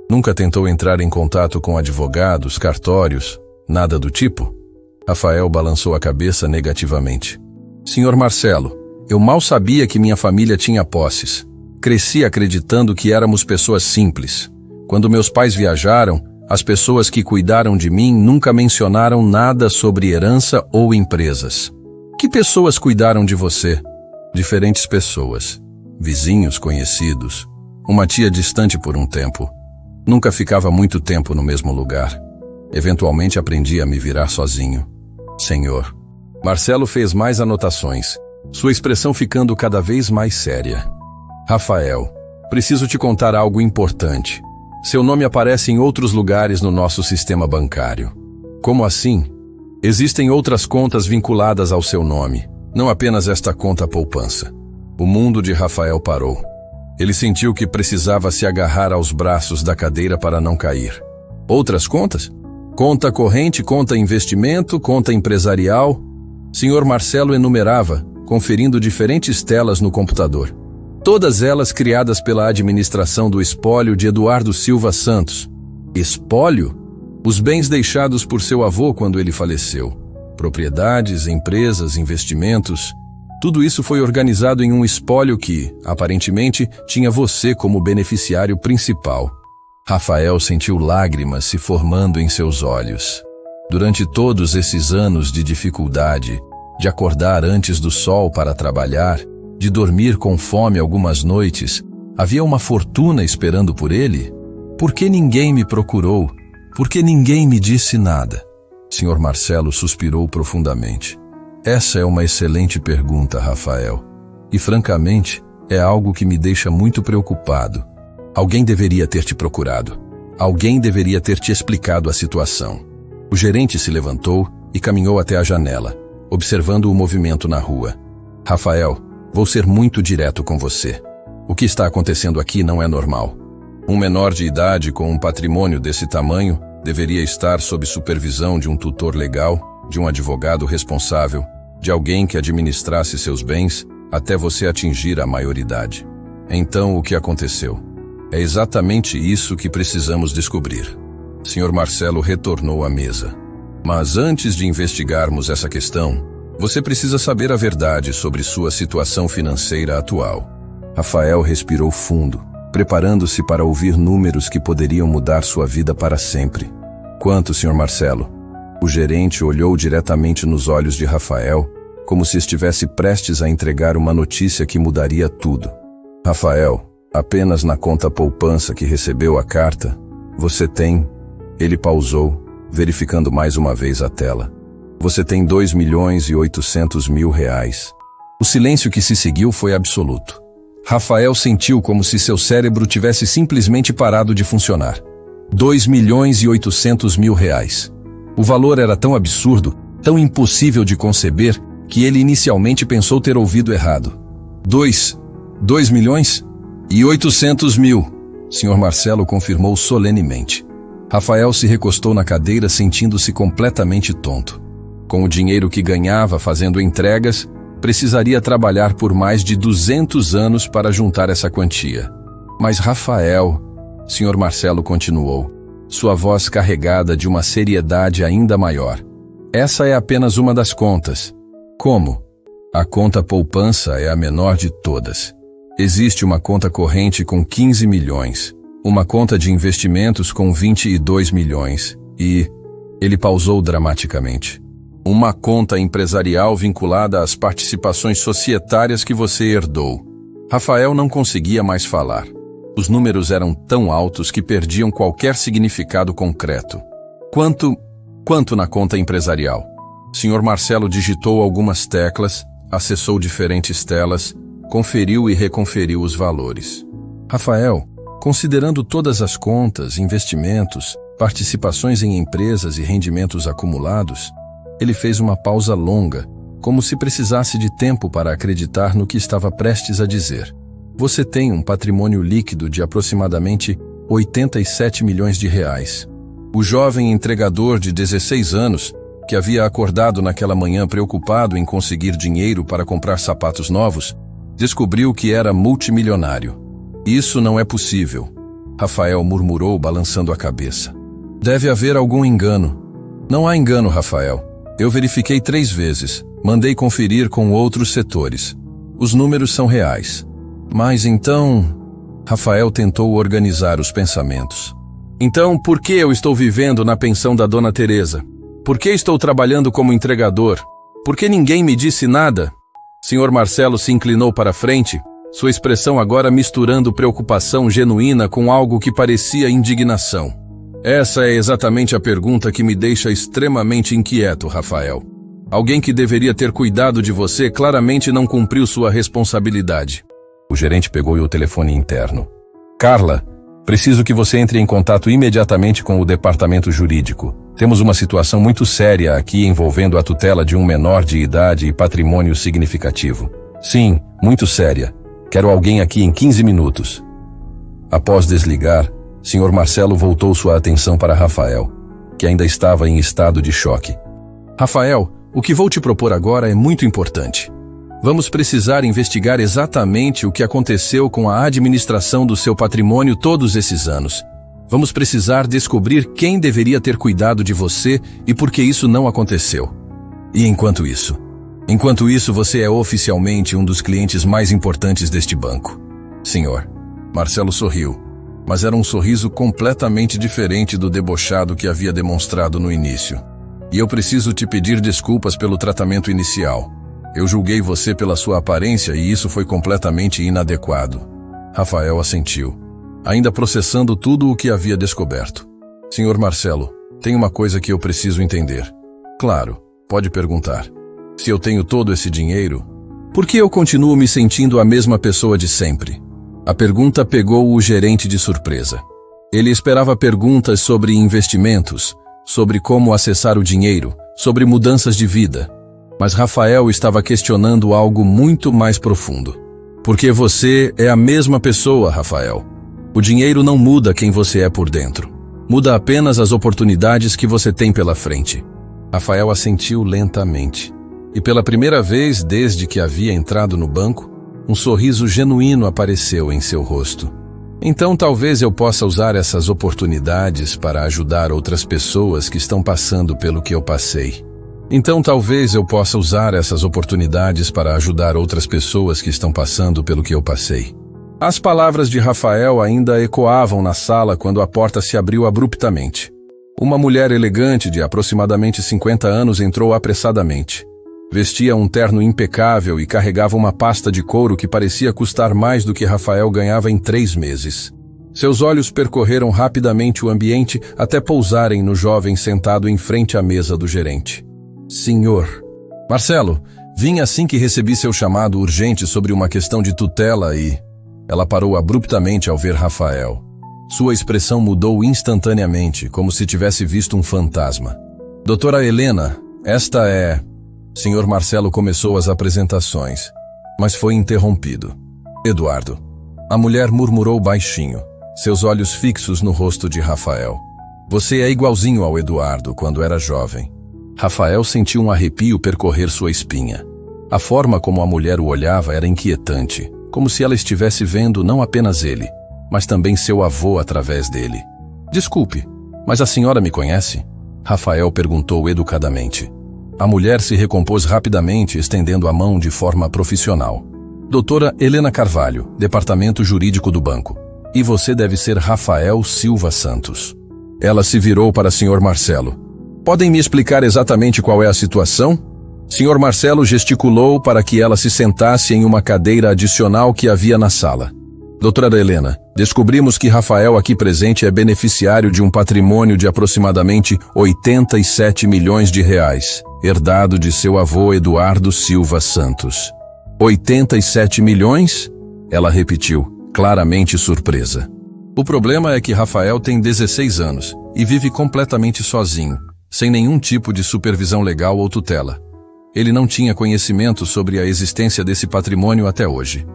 Nunca tentou entrar em contato com advogados, cartórios, nada do tipo? Rafael balançou a cabeça negativamente. Senhor Marcelo, eu mal sabia que minha família tinha posses. Cresci acreditando que éramos pessoas simples. Quando meus pais viajaram, as pessoas que cuidaram de mim nunca mencionaram nada sobre herança ou empresas. Que pessoas cuidaram de você? Diferentes pessoas. Vizinhos conhecidos. Uma tia distante por um tempo. Nunca ficava muito tempo no mesmo lugar. Eventualmente aprendi a me virar sozinho. Senhor. Marcelo fez mais anotações, sua expressão ficando cada vez mais séria. Rafael, preciso te contar algo importante. Seu nome aparece em outros lugares no nosso sistema bancário. Como assim? Existem outras contas vinculadas ao seu nome, não apenas esta conta poupança. O mundo de Rafael parou. Ele sentiu que precisava se agarrar aos braços da cadeira para não cair. Outras contas? Conta corrente, conta investimento, conta empresarial. Senhor Marcelo enumerava, conferindo diferentes telas no computador. Todas elas criadas pela administração do espólio de Eduardo Silva Santos. Espólio? Os bens deixados por seu avô quando ele faleceu. Propriedades, empresas, investimentos. Tudo isso foi organizado em um espólio que, aparentemente, tinha você como beneficiário principal. Rafael sentiu lágrimas se formando em seus olhos. Durante todos esses anos de dificuldade, de acordar antes do sol para trabalhar, de dormir com fome algumas noites, havia uma fortuna esperando por ele? Por que ninguém me procurou? Por que ninguém me disse nada? Senhor Marcelo suspirou profundamente. Essa é uma excelente pergunta, Rafael. E, francamente, é algo que me deixa muito preocupado. Alguém deveria ter te procurado. Alguém deveria ter te explicado a situação. O gerente se levantou e caminhou até a janela, observando o movimento na rua. Rafael, vou ser muito direto com você. O que está acontecendo aqui não é normal. Um menor de idade com um patrimônio desse tamanho deveria estar sob supervisão de um tutor legal, de um advogado responsável, de alguém que administrasse seus bens até você atingir a maioridade. Então, o que aconteceu? É exatamente isso que precisamos descobrir. Senhor Marcelo retornou à mesa. Mas antes de investigarmos essa questão, você precisa saber a verdade sobre sua situação financeira atual. Rafael respirou fundo, preparando-se para ouvir números que poderiam mudar sua vida para sempre. Quanto, Sr. Marcelo? O gerente olhou diretamente nos olhos de Rafael, como se estivesse prestes a entregar uma notícia que mudaria tudo. Rafael, apenas na conta poupança que recebeu a carta, você tem... Ele pausou, verificando mais uma vez a tela. Você tem R$2.800.000. O silêncio que se seguiu foi absoluto. Rafael sentiu como se seu cérebro tivesse simplesmente parado de funcionar. R$2.800.000. O valor era tão absurdo, tão impossível de conceber, que ele inicialmente pensou ter ouvido errado. 2.800.000. Sr. Marcelo confirmou solenemente. Rafael se recostou na cadeira sentindo-se completamente tonto. Com o dinheiro que ganhava fazendo entregas, precisaria trabalhar por mais de 200 anos para juntar essa quantia. Mas Rafael, Sr. Marcelo continuou, sua voz carregada de uma seriedade ainda maior. Essa é apenas uma das contas. Como? A conta poupança é a menor de todas. Existe uma conta corrente com 15 milhões. Uma conta de investimentos com 22 milhões e... Ele pausou dramaticamente. Uma conta empresarial vinculada às participações societárias que você herdou. Rafael não conseguia mais falar. Os números eram tão altos que perdiam qualquer significado concreto. Quanto na conta empresarial? Sr. Marcelo digitou algumas teclas, acessou diferentes telas, conferiu e reconferiu os valores. Rafael, considerando todas as contas, investimentos, participações em empresas e rendimentos acumulados, ele fez uma pausa longa, como se precisasse de tempo para acreditar no que estava prestes a dizer. Você tem um patrimônio líquido de aproximadamente 87 milhões de reais. O jovem entregador de 16 anos, que havia acordado naquela manhã preocupado em conseguir dinheiro para comprar sapatos novos, descobriu que era multimilionário. Isso não é possível, Rafael murmurou, balançando a cabeça. Deve haver algum engano. Não há engano, Rafael. Eu verifiquei 3 vezes, mandei conferir com outros setores. Os números são reais. Mas então... Rafael tentou organizar os pensamentos. Então, por que eu estou vivendo na pensão da Dona Teresa? Por que estou trabalhando como entregador? Por que ninguém me disse nada? Sr. Marcelo se inclinou para a frente, sua expressão agora misturando preocupação genuína com algo que parecia indignação. Essa é exatamente a pergunta que me deixa extremamente inquieto, Rafael. Alguém que deveria ter cuidado de você claramente não cumpriu sua responsabilidade. O gerente pegou o telefone interno. Carla, preciso que você entre em contato imediatamente com o departamento jurídico. Temos uma situação muito séria aqui envolvendo a tutela de um menor de idade e patrimônio significativo. Sim, muito séria. Quero alguém aqui em 15 minutos. Após desligar, Sr. Marcelo voltou sua atenção para Rafael, que ainda estava em estado de choque. Rafael, o que vou te propor agora é muito importante. Vamos precisar investigar exatamente o que aconteceu com a administração do seu patrimônio todos esses anos. Vamos precisar descobrir quem deveria ter cuidado de você e por que isso não aconteceu. E enquanto isso você é oficialmente um dos clientes mais importantes deste banco. Senhor, Marcelo sorriu, mas era um sorriso completamente diferente do debochado que havia demonstrado no início. E eu preciso te pedir desculpas pelo tratamento inicial. Eu julguei você pela sua aparência e isso foi completamente inadequado. Rafael assentiu, ainda processando tudo o que havia descoberto. Senhor Marcelo, tem uma coisa que eu preciso entender. Claro, pode perguntar. Se eu tenho todo esse dinheiro, por que eu continuo me sentindo a mesma pessoa de sempre? A pergunta pegou o gerente de surpresa. Ele esperava perguntas sobre investimentos, sobre como acessar o dinheiro, sobre mudanças de vida. Mas Rafael estava questionando algo muito mais profundo. Porque você é a mesma pessoa, Rafael. O dinheiro não muda quem você é por dentro. Muda apenas as oportunidades que você tem pela frente. Rafael assentiu lentamente. E pela primeira vez desde que havia entrado no banco, um sorriso genuíno apareceu em seu rosto. Então talvez eu possa usar essas oportunidades para ajudar outras pessoas que estão passando pelo que eu passei. As palavras de Rafael ainda ecoavam na sala quando a porta se abriu abruptamente. Uma mulher elegante de aproximadamente 50 anos entrou apressadamente. Vestia um terno impecável e carregava uma pasta de couro que parecia custar mais do que Rafael ganhava em 3 meses. Seus olhos percorreram rapidamente o ambiente até pousarem no jovem sentado em frente à mesa do gerente. Senhor. Marcelo, vim assim que recebi seu chamado urgente sobre uma questão de tutela e... Ela parou abruptamente ao ver Rafael. Sua expressão mudou instantaneamente, como se tivesse visto um fantasma. Doutora Helena, esta é... Sr. Marcelo começou as apresentações, mas foi interrompido. Eduardo. A mulher murmurou baixinho, seus olhos fixos no rosto de Rafael. Você é igualzinho ao Eduardo quando era jovem. Rafael sentiu um arrepio percorrer sua espinha. A forma como a mulher o olhava era inquietante, como se ela estivesse vendo não apenas ele, mas também seu avô através dele. Desculpe, mas a senhora me conhece? Rafael perguntou educadamente. A mulher se recompôs rapidamente, estendendo a mão de forma profissional. Doutora Helena Carvalho, Departamento Jurídico do Banco. E você deve ser Rafael Silva Santos. Ela se virou para Sr. Marcelo. Podem me explicar exatamente qual é a situação? Sr. Marcelo gesticulou para que ela se sentasse em uma cadeira adicional que havia na sala. Doutora Helena, descobrimos que Rafael aqui presente é beneficiário de um patrimônio de aproximadamente 87 milhões de reais, herdado de seu avô Eduardo Silva Santos. 87 milhões? Ela repetiu, claramente surpresa. O problema é que Rafael tem 16 anos e vive completamente sozinho, sem nenhum tipo de supervisão legal ou tutela. Ele não tinha conhecimento sobre a existência desse patrimônio até hoje.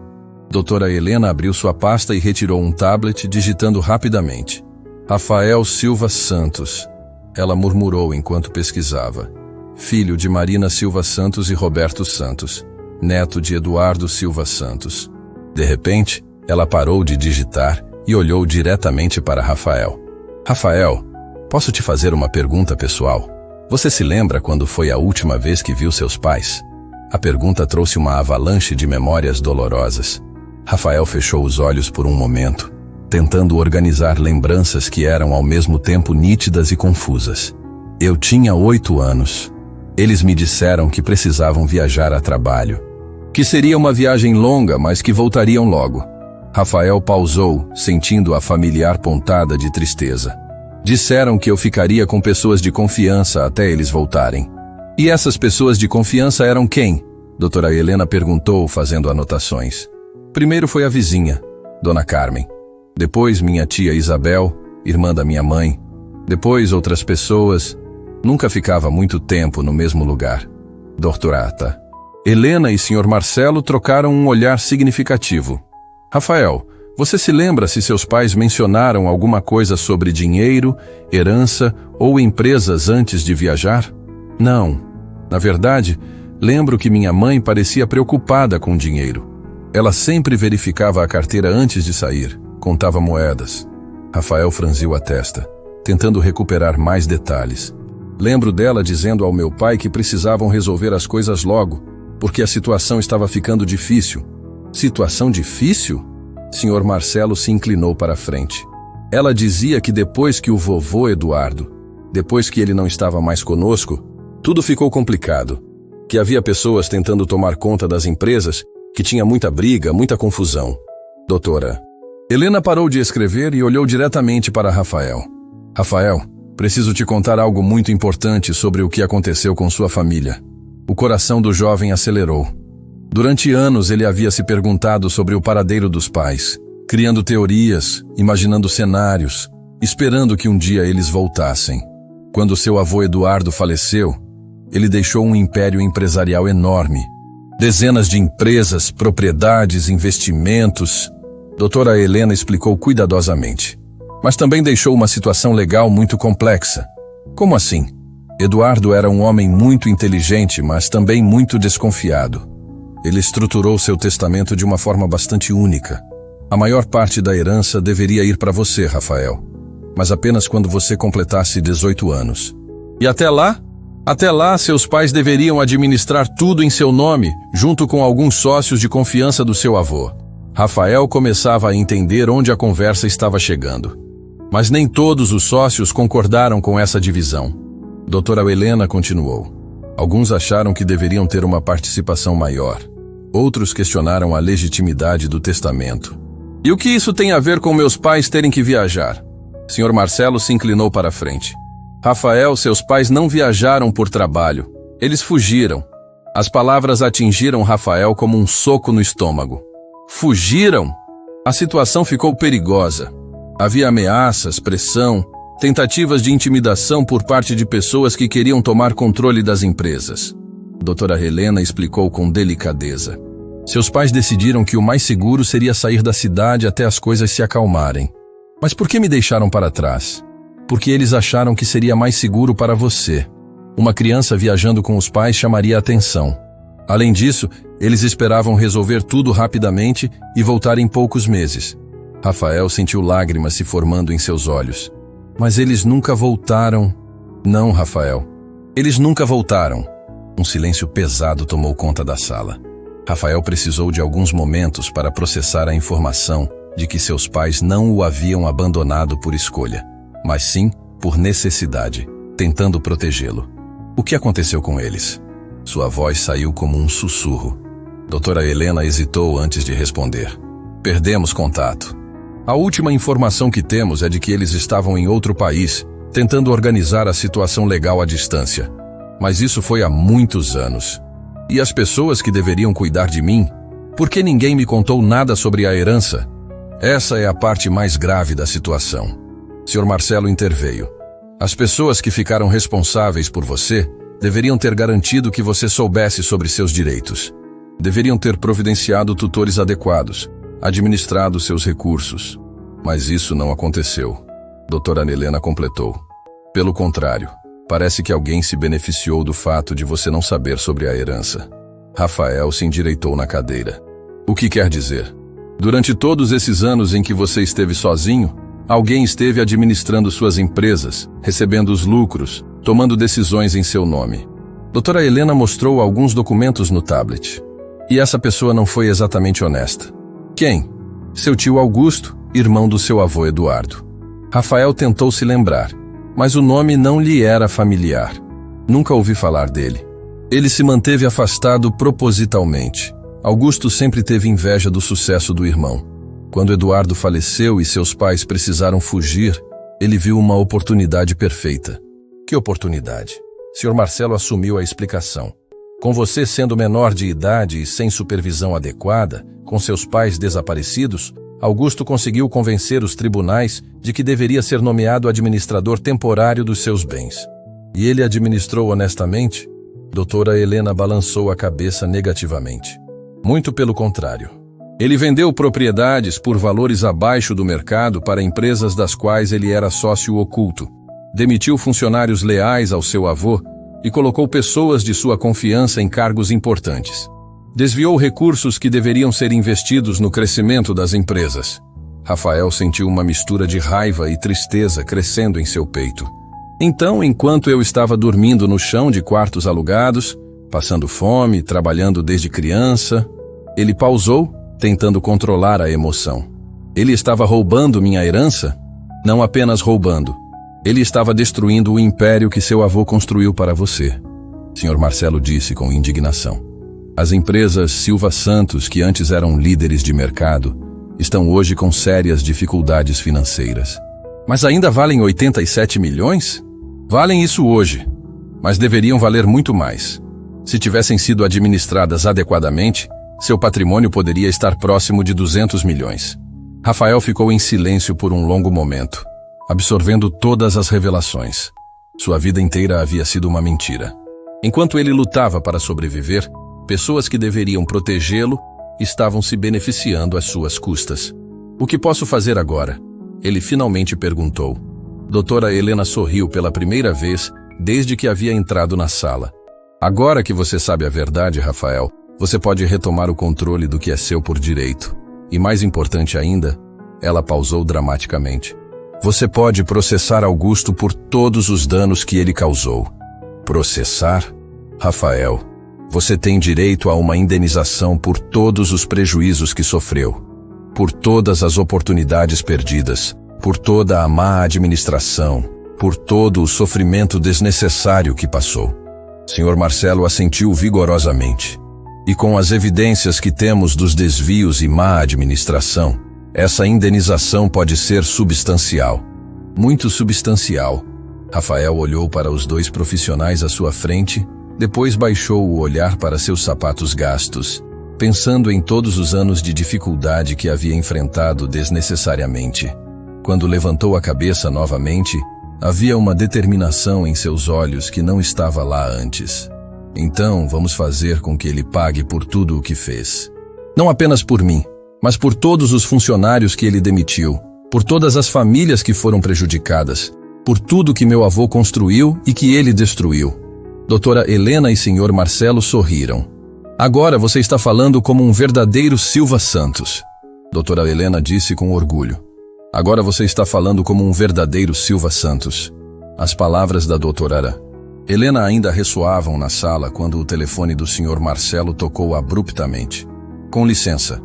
Doutora Helena abriu sua pasta e retirou um tablet, digitando rapidamente. Rafael Silva Santos. Ela murmurou enquanto pesquisava. Filho de Marina Silva Santos e Roberto Santos. Neto de Eduardo Silva Santos. De repente, ela parou de digitar e olhou diretamente para Rafael. Rafael, posso te fazer uma pergunta pessoal? Você se lembra quando foi a última vez que viu seus pais? A pergunta trouxe uma avalanche de memórias dolorosas. Rafael fechou os olhos por um momento, tentando organizar lembranças que eram ao mesmo tempo nítidas e confusas. Eu tinha 8 anos. Eles me disseram que precisavam viajar a trabalho. Que seria uma viagem longa, mas que voltariam logo. Rafael pausou, sentindo a familiar pontada de tristeza. Disseram que eu ficaria com pessoas de confiança até eles voltarem. E essas pessoas de confiança eram quem? Doutora Helena perguntou, fazendo anotações. Primeiro foi a vizinha, Dona Carmen. Depois minha tia Isabel, irmã da minha mãe. Depois outras pessoas. Nunca ficava muito tempo no mesmo lugar. Doutorata. Helena e Sr. Marcelo trocaram um olhar significativo. Rafael, você se lembra se seus pais mencionaram alguma coisa sobre dinheiro, herança ou empresas antes de viajar? Não. Na verdade, lembro que minha mãe parecia preocupada com dinheiro. Ela sempre verificava a carteira antes de sair, contava moedas. Rafael franziu a testa, tentando recuperar mais detalhes. Lembro dela dizendo ao meu pai que precisavam resolver as coisas logo, porque a situação estava ficando difícil. Situação difícil? Sr. Marcelo se inclinou para a frente. Ela dizia que depois que o vovô Eduardo, depois que ele não estava mais conosco, tudo ficou complicado. Que havia pessoas tentando tomar conta das empresas, que tinha muita briga, muita confusão. Doutora. Helena parou de escrever e olhou diretamente para Rafael. Rafael, preciso te contar algo muito importante sobre o que aconteceu com sua família. O coração do jovem acelerou. Durante anos ele havia se perguntado sobre o paradeiro dos pais, criando teorias, imaginando cenários, esperando que um dia eles voltassem. Quando seu avô Eduardo faleceu, ele deixou um império empresarial enorme. Dezenas de empresas, propriedades, investimentos. Doutora Helena explicou cuidadosamente. Mas também deixou uma situação legal muito complexa. Como assim? Eduardo era um homem muito inteligente, mas também muito desconfiado. Ele estruturou seu testamento de uma forma bastante única. A maior parte da herança deveria ir para você, Rafael, mas apenas quando você completasse 18 anos. E até lá? Até lá, seus pais deveriam administrar tudo em seu nome, junto com alguns sócios de confiança do seu avô. Rafael começava a entender onde a conversa estava chegando. Mas nem todos os sócios concordaram com essa divisão. Doutora Helena continuou. Alguns acharam que deveriam ter uma participação maior. Outros questionaram a legitimidade do testamento. E o que isso tem a ver com meus pais terem que viajar? Sr. Marcelo se inclinou para a frente. Rafael, seus pais não viajaram por trabalho. Eles fugiram. As palavras atingiram Rafael como um soco no estômago. Fugiram? A situação ficou perigosa. Havia ameaças, pressão, tentativas de intimidação por parte de pessoas que queriam tomar controle das empresas. Doutora Helena explicou com delicadeza. Seus pais decidiram que o mais seguro seria sair da cidade até as coisas se acalmarem. Mas por que me deixaram para trás? Porque eles acharam que seria mais seguro para você. Uma criança viajando com os pais chamaria a atenção. Além disso, eles esperavam resolver tudo rapidamente e voltar em poucos meses. Rafael sentiu lágrimas se formando em seus olhos. Mas eles nunca voltaram. Não, Rafael. Eles nunca voltaram. Um silêncio pesado tomou conta da sala. Rafael precisou de alguns momentos para processar a informação de que seus pais não o haviam abandonado por escolha, mas sim por necessidade, tentando protegê-lo. O que aconteceu com eles? Sua voz saiu como um sussurro. Doutora Helena hesitou antes de responder. Perdemos contato. A última informação que temos é de que eles estavam em outro país, tentando organizar a situação legal à distância. Mas isso foi há muitos anos. E as pessoas que deveriam cuidar de mim? Por que ninguém me contou nada sobre a herança? Essa é a parte mais grave da situação. Sr. Marcelo interveio. As pessoas que ficaram responsáveis por você deveriam ter garantido que você soubesse sobre seus direitos. Deveriam ter providenciado tutores adequados, administrado seus recursos. Mas isso não aconteceu. Doutora Helena completou. Pelo contrário, parece que alguém se beneficiou do fato de você não saber sobre a herança. Rafael se endireitou na cadeira. O que quer dizer? Durante todos esses anos em que você esteve sozinho, alguém esteve administrando suas empresas, recebendo os lucros, tomando decisões em seu nome. Doutora Helena mostrou alguns documentos no tablet. E essa pessoa não foi exatamente honesta. Quem? Seu tio Augusto, irmão do seu avô Eduardo. Rafael tentou se lembrar, mas o nome não lhe era familiar. Nunca ouvi falar dele. Ele se manteve afastado propositalmente. Augusto sempre teve inveja do sucesso do irmão. Quando Eduardo faleceu e seus pais precisaram fugir, ele viu uma oportunidade perfeita. Que oportunidade? Sr. Marcelo assumiu a explicação. Com você sendo menor de idade e sem supervisão adequada, com seus pais desaparecidos, Augusto conseguiu convencer os tribunais de que deveria ser nomeado administrador temporário dos seus bens. E ele administrou honestamente? Doutora Helena balançou a cabeça negativamente. Muito pelo contrário. Ele vendeu propriedades por valores abaixo do mercado para empresas das quais ele era sócio oculto. Demitiu funcionários leais ao seu avô e colocou pessoas de sua confiança em cargos importantes. Desviou recursos que deveriam ser investidos no crescimento das empresas. Rafael sentiu uma mistura de raiva e tristeza crescendo em seu peito. Então, enquanto eu estava dormindo no chão de quartos alugados, passando fome, trabalhando desde criança, ele pausou, tentando controlar a emoção. Ele estava roubando minha herança? Não apenas roubando. Ele estava destruindo o império que seu avô construiu para você. Sr. Marcelo disse com indignação. As empresas Silva Santos, que antes eram líderes de mercado, estão hoje com sérias dificuldades financeiras. Mas ainda valem 87 milhões? Valem isso hoje, mas deveriam valer muito mais. Se tivessem sido administradas adequadamente, seu patrimônio poderia estar próximo de 200 milhões. Rafael ficou em silêncio por um longo momento, absorvendo todas as revelações. Sua vida inteira havia sido uma mentira. Enquanto ele lutava para sobreviver, pessoas que deveriam protegê-lo estavam se beneficiando às suas custas. O que posso fazer agora? Ele finalmente perguntou. Doutora Helena sorriu pela primeira vez desde que havia entrado na sala. Agora que você sabe a verdade, Rafael, você pode retomar o controle do que é seu por direito. E mais importante ainda, ela pausou dramaticamente. Você pode processar Augusto por todos os danos que ele causou. Processar? Rafael, você tem direito a uma indenização por todos os prejuízos que sofreu, por todas as oportunidades perdidas, por toda a má administração, por todo o sofrimento desnecessário que passou. Sr. Marcelo assentiu vigorosamente. E com as evidências que temos dos desvios e má administração, essa indenização pode ser substancial. Muito substancial. Rafael olhou para os dois profissionais à sua frente, depois baixou o olhar para seus sapatos gastos, pensando em todos os anos de dificuldade que havia enfrentado desnecessariamente. Quando levantou a cabeça novamente, havia uma determinação em seus olhos que não estava lá antes. Então, vamos fazer com que ele pague por tudo o que fez. Não apenas por mim, mas por todos os funcionários que ele demitiu, por todas as famílias que foram prejudicadas, por tudo que meu avô construiu e que ele destruiu. Doutora Helena e Sr. Marcelo sorriram. Agora você está falando como um verdadeiro Silva Santos. Doutora Helena disse com orgulho. Agora você está falando como um verdadeiro Silva Santos. As palavras da doutora Helena ainda ressoavam na sala quando o telefone do Sr. Marcelo tocou abruptamente. Com licença.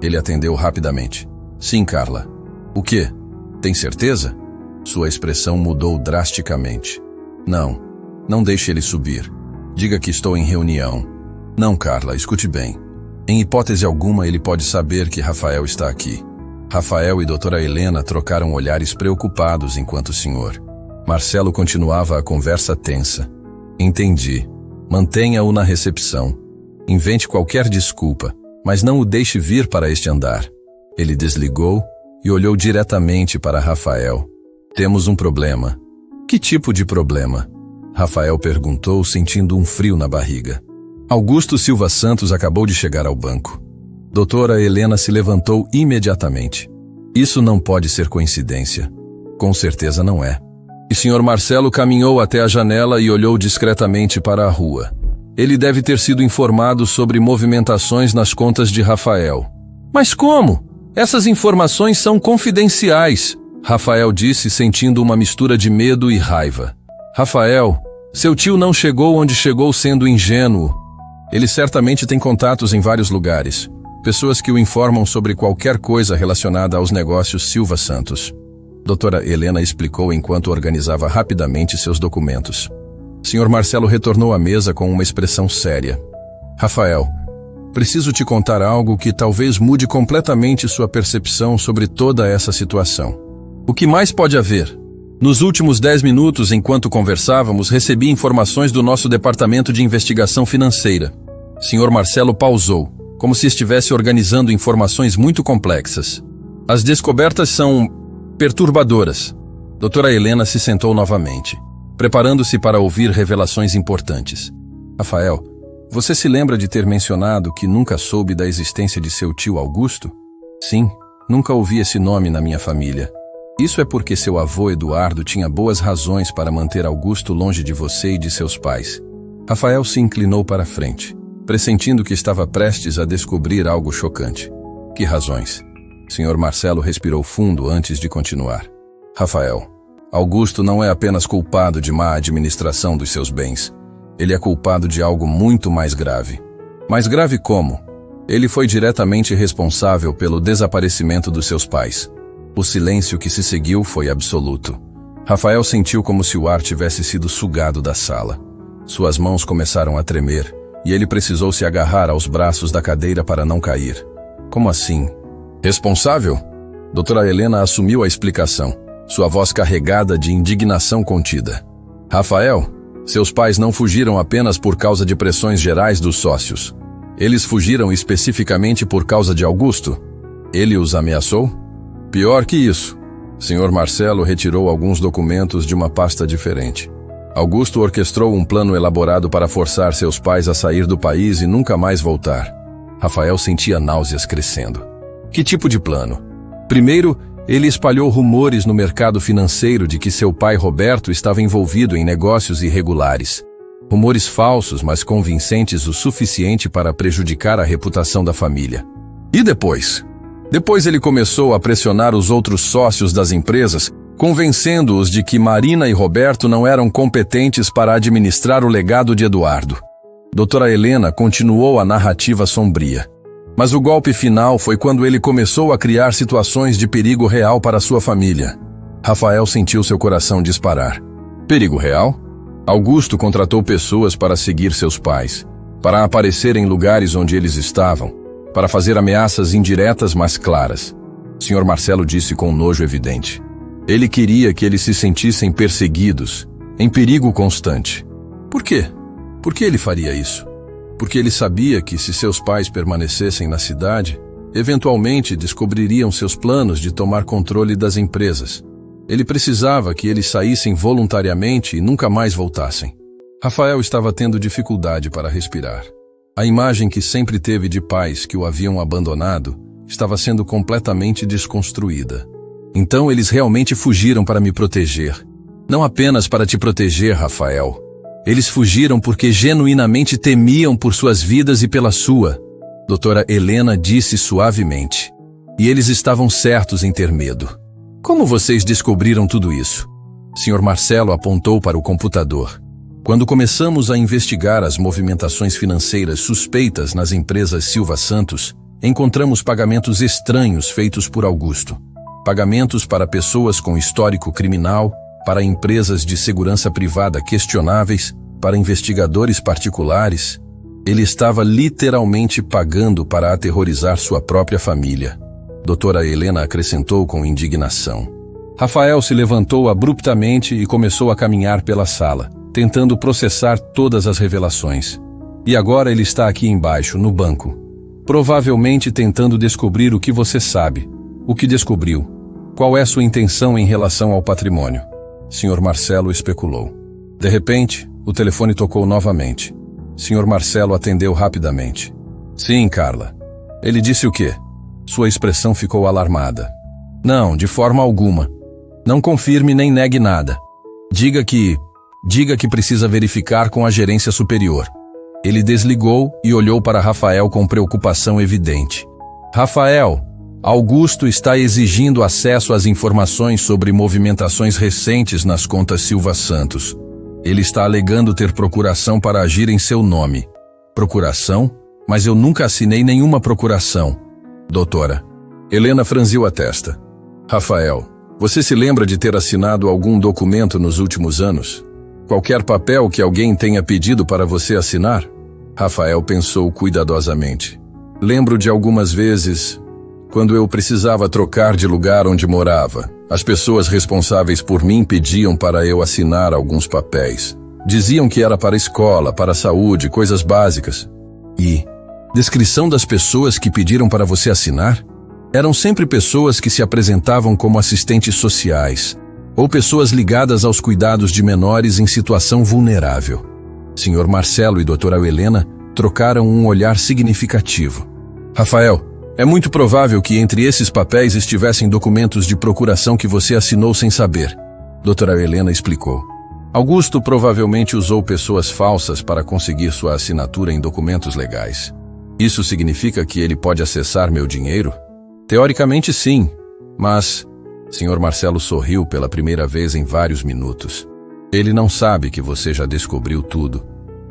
Ele atendeu rapidamente. Sim, Carla. O quê? Tem certeza? Sua expressão mudou drasticamente. Não deixe ele subir. Diga que estou em reunião. Não, Carla, escute bem. Em hipótese alguma, ele pode saber que Rafael está aqui. Rafael e doutora Helena trocaram olhares preocupados enquanto o senhor Marcelo continuava a conversa tensa. Entendi. Mantenha-o na recepção. Invente qualquer desculpa, mas não o deixe vir para este andar. Ele desligou e olhou diretamente para Rafael. Temos um problema. Que tipo de problema? Rafael perguntou, sentindo um frio na barriga. Augusto Silva Santos acabou de chegar ao banco. Doutora Helena se levantou imediatamente. Isso não pode ser coincidência. Com certeza não é. E Sr. Marcelo caminhou até a janela e olhou discretamente para a rua. Ele deve ter sido informado sobre movimentações nas contas de Rafael. Mas como? Essas informações são confidenciais, Rafael disse, sentindo uma mistura de medo e raiva. Rafael, seu tio não chegou onde chegou sendo ingênuo. Ele certamente tem contatos em vários lugares. Pessoas que o informam sobre qualquer coisa relacionada aos negócios Silva Santos. Doutora Helena explicou enquanto organizava rapidamente seus documentos. Sr. Marcelo retornou à mesa com uma expressão séria. Rafael, preciso te contar algo que talvez mude completamente sua percepção sobre toda essa situação. O que mais pode haver? Nos últimos 10 minutos, enquanto conversávamos, recebi informações do nosso departamento de investigação financeira. Sr. Marcelo pausou, como se estivesse organizando informações muito complexas. As descobertas são perturbadoras. Doutora Helena se sentou novamente, preparando-se para ouvir revelações importantes. Rafael, você se lembra de ter mencionado que nunca soube da existência de seu tio Augusto? Sim, nunca ouvi esse nome na minha família. Isso é porque seu avô Eduardo tinha boas razões para manter Augusto longe de você e de seus pais. Rafael se inclinou para a frente, pressentindo que estava prestes a descobrir algo chocante. Que razões? Sr. Marcelo respirou fundo antes de continuar. Rafael, Augusto não é apenas culpado de má administração dos seus bens. Ele é culpado de algo muito mais grave. Mais grave como? Ele foi diretamente responsável pelo desaparecimento dos seus pais. O silêncio que se seguiu foi absoluto. Rafael sentiu como se o ar tivesse sido sugado da sala. Suas mãos começaram a tremer, e ele precisou se agarrar aos braços da cadeira para não cair. Como assim? Responsável? Doutora Helena assumiu a explicação, sua voz carregada de indignação contida. Rafael, seus pais não fugiram apenas por causa de pressões gerais dos sócios. Eles fugiram especificamente por causa de Augusto. Ele os ameaçou? Pior que isso. Sr. Marcelo retirou alguns documentos de uma pasta diferente. Augusto orquestrou um plano elaborado para forçar seus pais a sair do país e nunca mais voltar. Rafael sentia náuseas crescendo. Que tipo de plano? Primeiro, ele espalhou rumores no mercado financeiro de que seu pai Roberto estava envolvido em negócios irregulares. Rumores falsos, mas convincentes o suficiente para prejudicar a reputação da família. E depois? Depois ele começou a pressionar os outros sócios das empresas, convencendo-os de que Marina e Roberto não eram competentes para administrar o legado de Eduardo. Doutora Helena continuou a narrativa sombria. Mas o golpe final foi quando ele começou a criar situações de perigo real para sua família. Rafael sentiu seu coração disparar. Perigo real? Augusto contratou pessoas para seguir seus pais, para aparecer em lugares onde eles estavam, para fazer ameaças indiretas mas claras. Sr. Marcelo disse com nojo evidente. Ele queria que eles se sentissem perseguidos, em perigo constante. Por quê? Por que ele faria isso? Porque ele sabia que se seus pais permanecessem na cidade, eventualmente descobririam seus planos de tomar controle das empresas. Ele precisava que eles saíssem voluntariamente e nunca mais voltassem. Rafael estava tendo dificuldade para respirar. A imagem que sempre teve de pais que o haviam abandonado estava sendo completamente desconstruída. Então eles realmente fugiram para me proteger. Não apenas para te proteger, Rafael. Eles fugiram porque genuinamente temiam por suas vidas e pela sua. Doutora Helena disse suavemente. E eles estavam certos em ter medo. Como vocês descobriram tudo isso? Sr. Marcelo apontou para o computador. Quando começamos a investigar as movimentações financeiras suspeitas nas empresas Silva Santos, encontramos pagamentos estranhos feitos por Augusto. Pagamentos para pessoas com histórico criminal, para empresas de segurança privada questionáveis, para investigadores particulares. Ele estava literalmente pagando para aterrorizar sua própria família. Doutora Helena acrescentou com indignação. Rafael se levantou abruptamente e começou a caminhar pela sala, tentando processar todas as revelações. E agora ele está aqui embaixo, no banco, provavelmente tentando descobrir o que você sabe, o que descobriu. Qual é sua intenção em relação ao patrimônio? Sr. Marcelo especulou. De repente, o telefone tocou novamente. Sr. Marcelo atendeu rapidamente. Sim, Carla. Ele disse o quê? Sua expressão ficou alarmada. Não, de forma alguma. Não confirme nem negue nada. Diga que precisa verificar com a gerência superior. Ele desligou e olhou para Rafael com preocupação evidente. Rafael, Augusto está exigindo acesso às informações sobre movimentações recentes nas contas Silva Santos. Ele está alegando ter procuração para agir em seu nome. Procuração? Mas eu nunca assinei nenhuma procuração. Doutora. Helena franziu a testa. Rafael, você se lembra de ter assinado algum documento nos últimos anos? Qualquer papel que alguém tenha pedido para você assinar? Rafael pensou cuidadosamente. Lembro de algumas vezes, quando eu precisava trocar de lugar onde morava. As pessoas responsáveis por mim pediam para eu assinar alguns papéis. Diziam que era para a escola, para a saúde, coisas básicas. E descrição das pessoas que pediram para você assinar? Eram sempre pessoas que se apresentavam como assistentes sociais, ou pessoas ligadas aos cuidados de menores em situação vulnerável. Sr. Marcelo e doutora Helena trocaram um olhar significativo. Rafael, é muito provável que entre esses papéis estivessem documentos de procuração que você assinou sem saber. Doutora Helena explicou. Augusto provavelmente usou pessoas falsas para conseguir sua assinatura em documentos legais. Isso significa que ele pode acessar meu dinheiro? Teoricamente sim, mas... Sr. Marcelo sorriu pela primeira vez em vários minutos. Ele não sabe que você já descobriu tudo.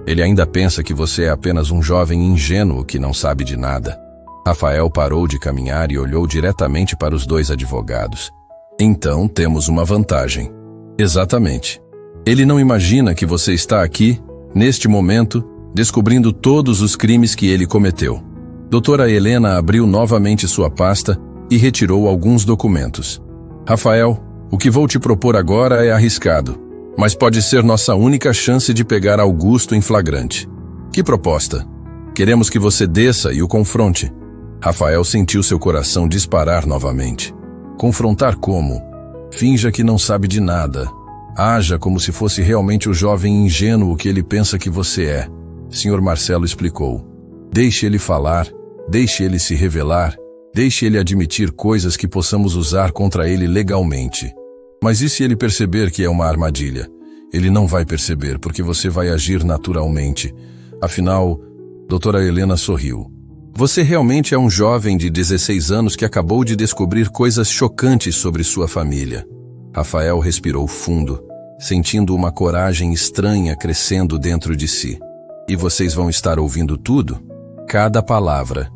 Ele ainda pensa que você é apenas um jovem ingênuo que não sabe de nada. Rafael parou de caminhar e olhou diretamente para os dois advogados. Então temos uma vantagem. Exatamente. Ele não imagina que você está aqui, neste momento, descobrindo todos os crimes que ele cometeu. Doutora Helena abriu novamente sua pasta e retirou alguns documentos. Rafael, o que vou te propor agora é arriscado, mas pode ser nossa única chance de pegar Augusto em flagrante. Que proposta? Queremos que você desça e o confronte. Rafael sentiu seu coração disparar novamente. Confrontar como? Finja que não sabe de nada. Haja como se fosse realmente o jovem ingênuo que ele pensa que você é. Sr. Marcelo explicou. Deixe ele falar, deixe ele se revelar, deixe ele admitir coisas que possamos usar contra ele legalmente. Mas e se ele perceber que é uma armadilha? Ele não vai perceber, porque você vai agir naturalmente. Afinal, doutora Helena sorriu. Você realmente é um jovem de 16 anos que acabou de descobrir coisas chocantes sobre sua família. Rafael respirou fundo, sentindo uma coragem estranha crescendo dentro de si. E vocês vão estar ouvindo tudo? Cada palavra.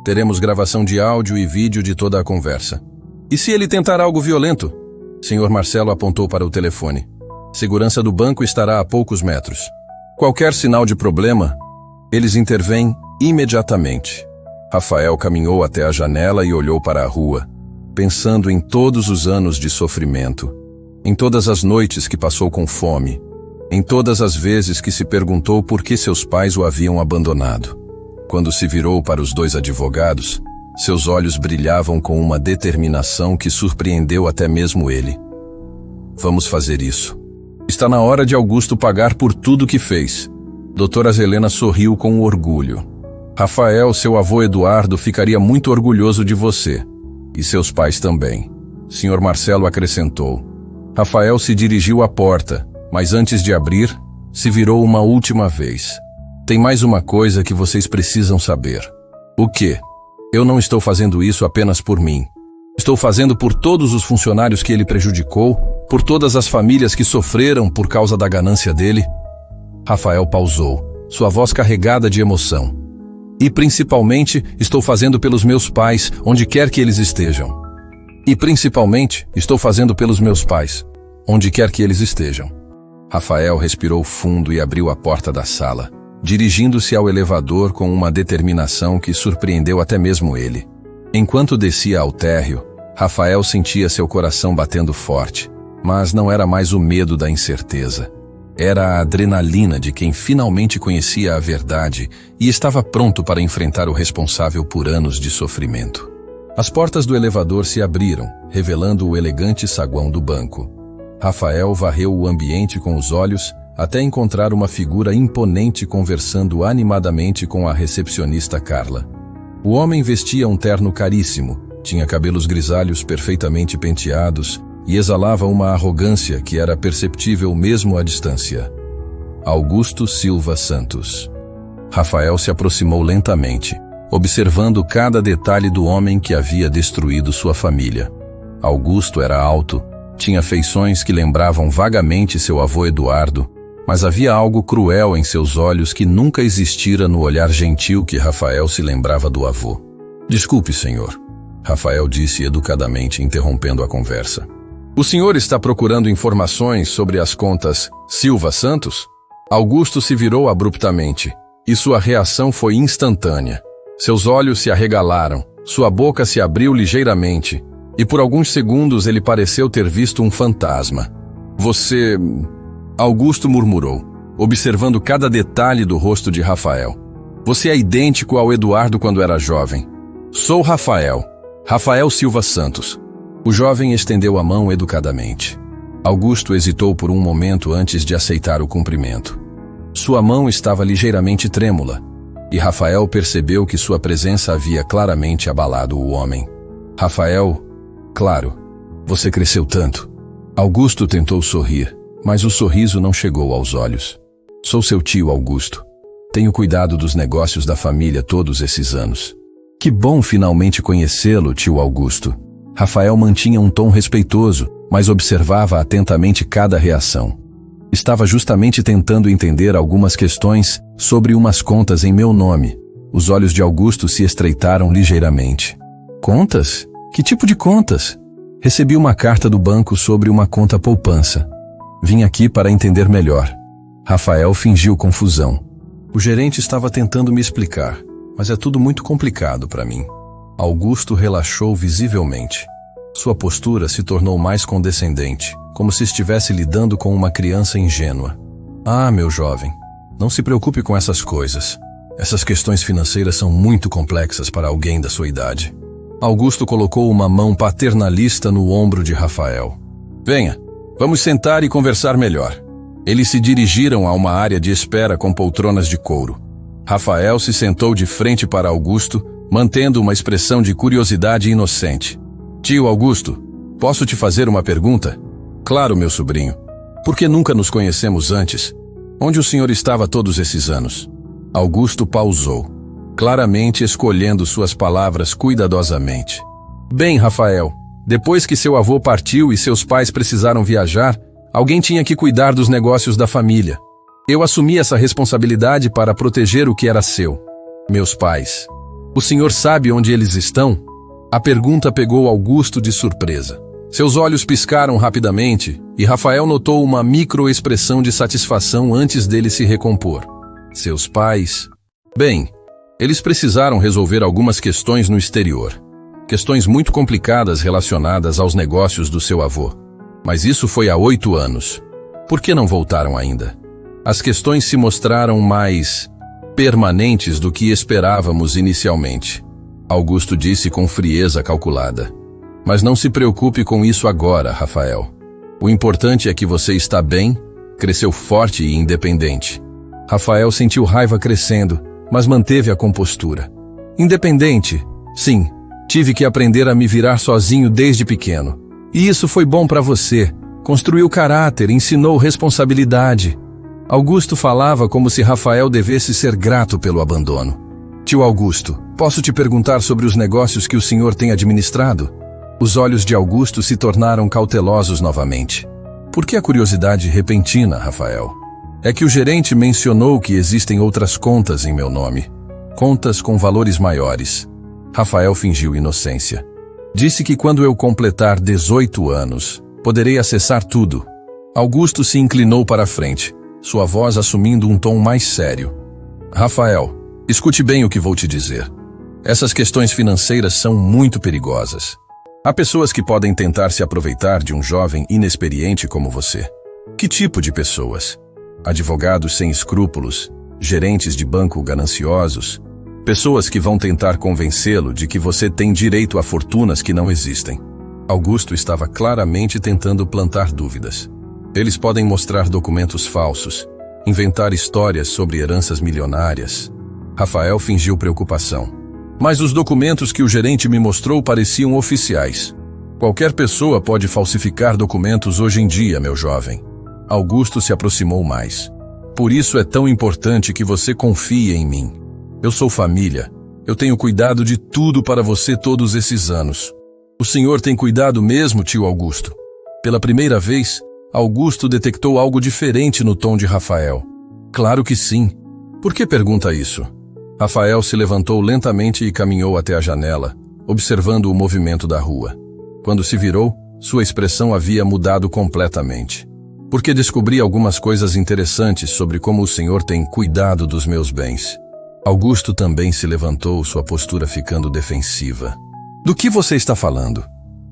Teremos gravação de áudio e vídeo de toda a conversa. E se ele tentar algo violento? Sr. Marcelo apontou para o telefone. Segurança do banco estará a poucos metros. Qualquer sinal de problema, eles intervêm imediatamente. Rafael caminhou até a janela e olhou para a rua, pensando em todos os anos de sofrimento, em todas as noites que passou com fome, em todas as vezes que se perguntou por que seus pais o haviam abandonado. Quando se virou para os dois advogados, seus olhos brilhavam com uma determinação que surpreendeu até mesmo ele. Vamos fazer isso. Está na hora de Augusto pagar por tudo que fez. Doutora Helena sorriu com orgulho. Rafael, seu avô Eduardo, ficaria muito orgulhoso de você. E seus pais também. Sr. Marcelo acrescentou. Rafael se dirigiu à porta, mas antes de abrir, se virou uma última vez. Tem mais uma coisa que vocês precisam saber. O quê? Eu não estou fazendo isso apenas por mim. Estou fazendo por todos os funcionários que ele prejudicou, por todas as famílias que sofreram por causa da ganância dele. Rafael pausou, sua voz carregada de emoção. E principalmente estou fazendo pelos meus pais, onde quer que eles estejam. E principalmente estou fazendo pelos meus pais, onde quer que eles estejam. Rafael respirou fundo e abriu a porta da sala. dirigindo-se ao elevador com uma determinação que surpreendeu até mesmo ele. Enquanto descia ao térreo, Rafael sentia seu coração batendo forte, mas não era mais o medo da incerteza. Era a adrenalina de quem finalmente conhecia a verdade e estava pronto para enfrentar o responsável por anos de sofrimento. As portas do elevador se abriram, revelando o elegante saguão do banco. Rafael varreu o ambiente com os olhos até encontrar uma figura imponente conversando animadamente com a recepcionista Carla. O homem vestia um terno caríssimo, tinha cabelos grisalhos perfeitamente penteados e exalava uma arrogância que era perceptível mesmo à distância. Augusto Silva Santos. Rafael se aproximou lentamente, observando cada detalhe do homem que havia destruído sua família. Augusto era alto, tinha feições que lembravam vagamente seu avô Eduardo, mas havia algo cruel em seus olhos que nunca existira no olhar gentil que Rafael se lembrava do avô. "Desculpe, senhor", Rafael disse educadamente, interrompendo a conversa. "O senhor está procurando informações sobre as contas Silva Santos?" Augusto se virou abruptamente, e sua reação foi instantânea. Seus olhos se arregalaram, sua boca se abriu ligeiramente, e por alguns segundos ele pareceu ter visto um fantasma. "Você..." Augusto murmurou, observando cada detalhe do rosto de Rafael. "Você é idêntico ao Eduardo quando era jovem." "Sou Rafael. Rafael Silva Santos." O jovem estendeu a mão educadamente. Augusto hesitou por um momento antes de aceitar o cumprimento. Sua mão estava ligeiramente trêmula, e Rafael percebeu que sua presença havia claramente abalado o homem. "Rafael, claro, você cresceu tanto." Augusto tentou sorrir, mas o sorriso não chegou aos olhos. "Sou seu tio Augusto. Tenho cuidado dos negócios da família todos esses anos." "Que bom finalmente conhecê-lo, tio Augusto." Rafael mantinha um tom respeitoso, mas observava atentamente cada reação. "Estava justamente tentando entender algumas questões sobre umas contas em meu nome." Os olhos de Augusto se estreitaram ligeiramente. "Contas? Que tipo de contas?" "Recebi uma carta do banco sobre uma conta poupança. Vim aqui para entender melhor." Rafael fingiu confusão. "O gerente estava tentando me explicar, mas é tudo muito complicado para mim." Augusto relaxou visivelmente. Sua postura se tornou mais condescendente, como se estivesse lidando com uma criança ingênua. "Ah, meu jovem, não se preocupe com essas coisas. Essas questões financeiras são muito complexas para alguém da sua idade." Augusto colocou uma mão paternalista no ombro de Rafael. "Venha, vamos sentar e conversar melhor." Eles se dirigiram a uma área de espera com poltronas de couro. Rafael se sentou de frente para Augusto, mantendo uma expressão de curiosidade inocente. "Tio Augusto, posso te fazer uma pergunta?" "Claro, meu sobrinho. Por que nunca nos conhecemos antes? Onde o senhor estava todos esses anos?" Augusto pausou, claramente escolhendo suas palavras cuidadosamente. "Bem, Rafael, depois que seu avô partiu e seus pais precisaram viajar, alguém tinha que cuidar dos negócios da família. Eu assumi essa responsabilidade para proteger o que era seu. Meus pais. O senhor sabe onde eles estão?" A pergunta pegou Augusto de surpresa. Seus olhos piscaram rapidamente e Rafael notou uma microexpressão de satisfação antes dele se recompor. "Seus pais? Bem, eles precisaram resolver algumas questões no exterior. Questões muito complicadas relacionadas aos negócios do seu avô. Mas isso foi há 8 anos. Por que não voltaram ainda? As questões se mostraram mais permanentes do que esperávamos inicialmente." Augusto disse com frieza calculada. "Mas não se preocupe com isso agora, Rafael. O importante é que você está bem, cresceu forte e independente." Rafael sentiu raiva crescendo, mas manteve a compostura. "Independente? Sim, tive que aprender a me virar sozinho desde pequeno. E isso foi bom para você. Construiu caráter, ensinou responsabilidade." Augusto falava como se Rafael devesse ser grato pelo abandono. "Tio Augusto, posso te perguntar sobre os negócios que o senhor tem administrado?" Os olhos de Augusto se tornaram cautelosos novamente. "Por que a curiosidade repentina, Rafael?" "É que o gerente mencionou que existem outras contas em meu nome. Contas com valores maiores." Rafael fingiu inocência. "Disse que quando eu completar 18 anos, poderei acessar tudo." Augusto se inclinou para a frente, sua voz assumindo um tom mais sério. Rafael, escute bem o que vou te dizer. Essas questões financeiras são muito perigosas. Há pessoas que podem tentar se aproveitar de um jovem inexperiente como você. Que tipo de pessoas? Advogados sem escrúpulos, gerentes de banco gananciosos, pessoas que vão tentar convencê-lo de que você tem direito a fortunas que não existem. Augusto estava claramente tentando plantar dúvidas. Eles podem mostrar documentos falsos, inventar histórias sobre heranças milionárias. Rafael fingiu preocupação. Mas os documentos que o gerente me mostrou pareciam oficiais. Qualquer pessoa pode falsificar documentos hoje em dia, meu jovem. Augusto se aproximou mais. Por isso é tão importante que você confie em mim. Eu sou família. Eu tenho cuidado de tudo para você todos esses anos. O senhor tem cuidado mesmo, tio Augusto? Pela primeira vez, Augusto detectou algo diferente no tom de Rafael. Claro que sim. Por que pergunta isso? Rafael se levantou lentamente e caminhou até a janela, observando o movimento da rua. Quando se virou, sua expressão havia mudado completamente. Porque descobri algumas coisas interessantes sobre como o senhor tem cuidado dos meus bens. Augusto também se levantou, sua postura ficando defensiva. Do que você está falando?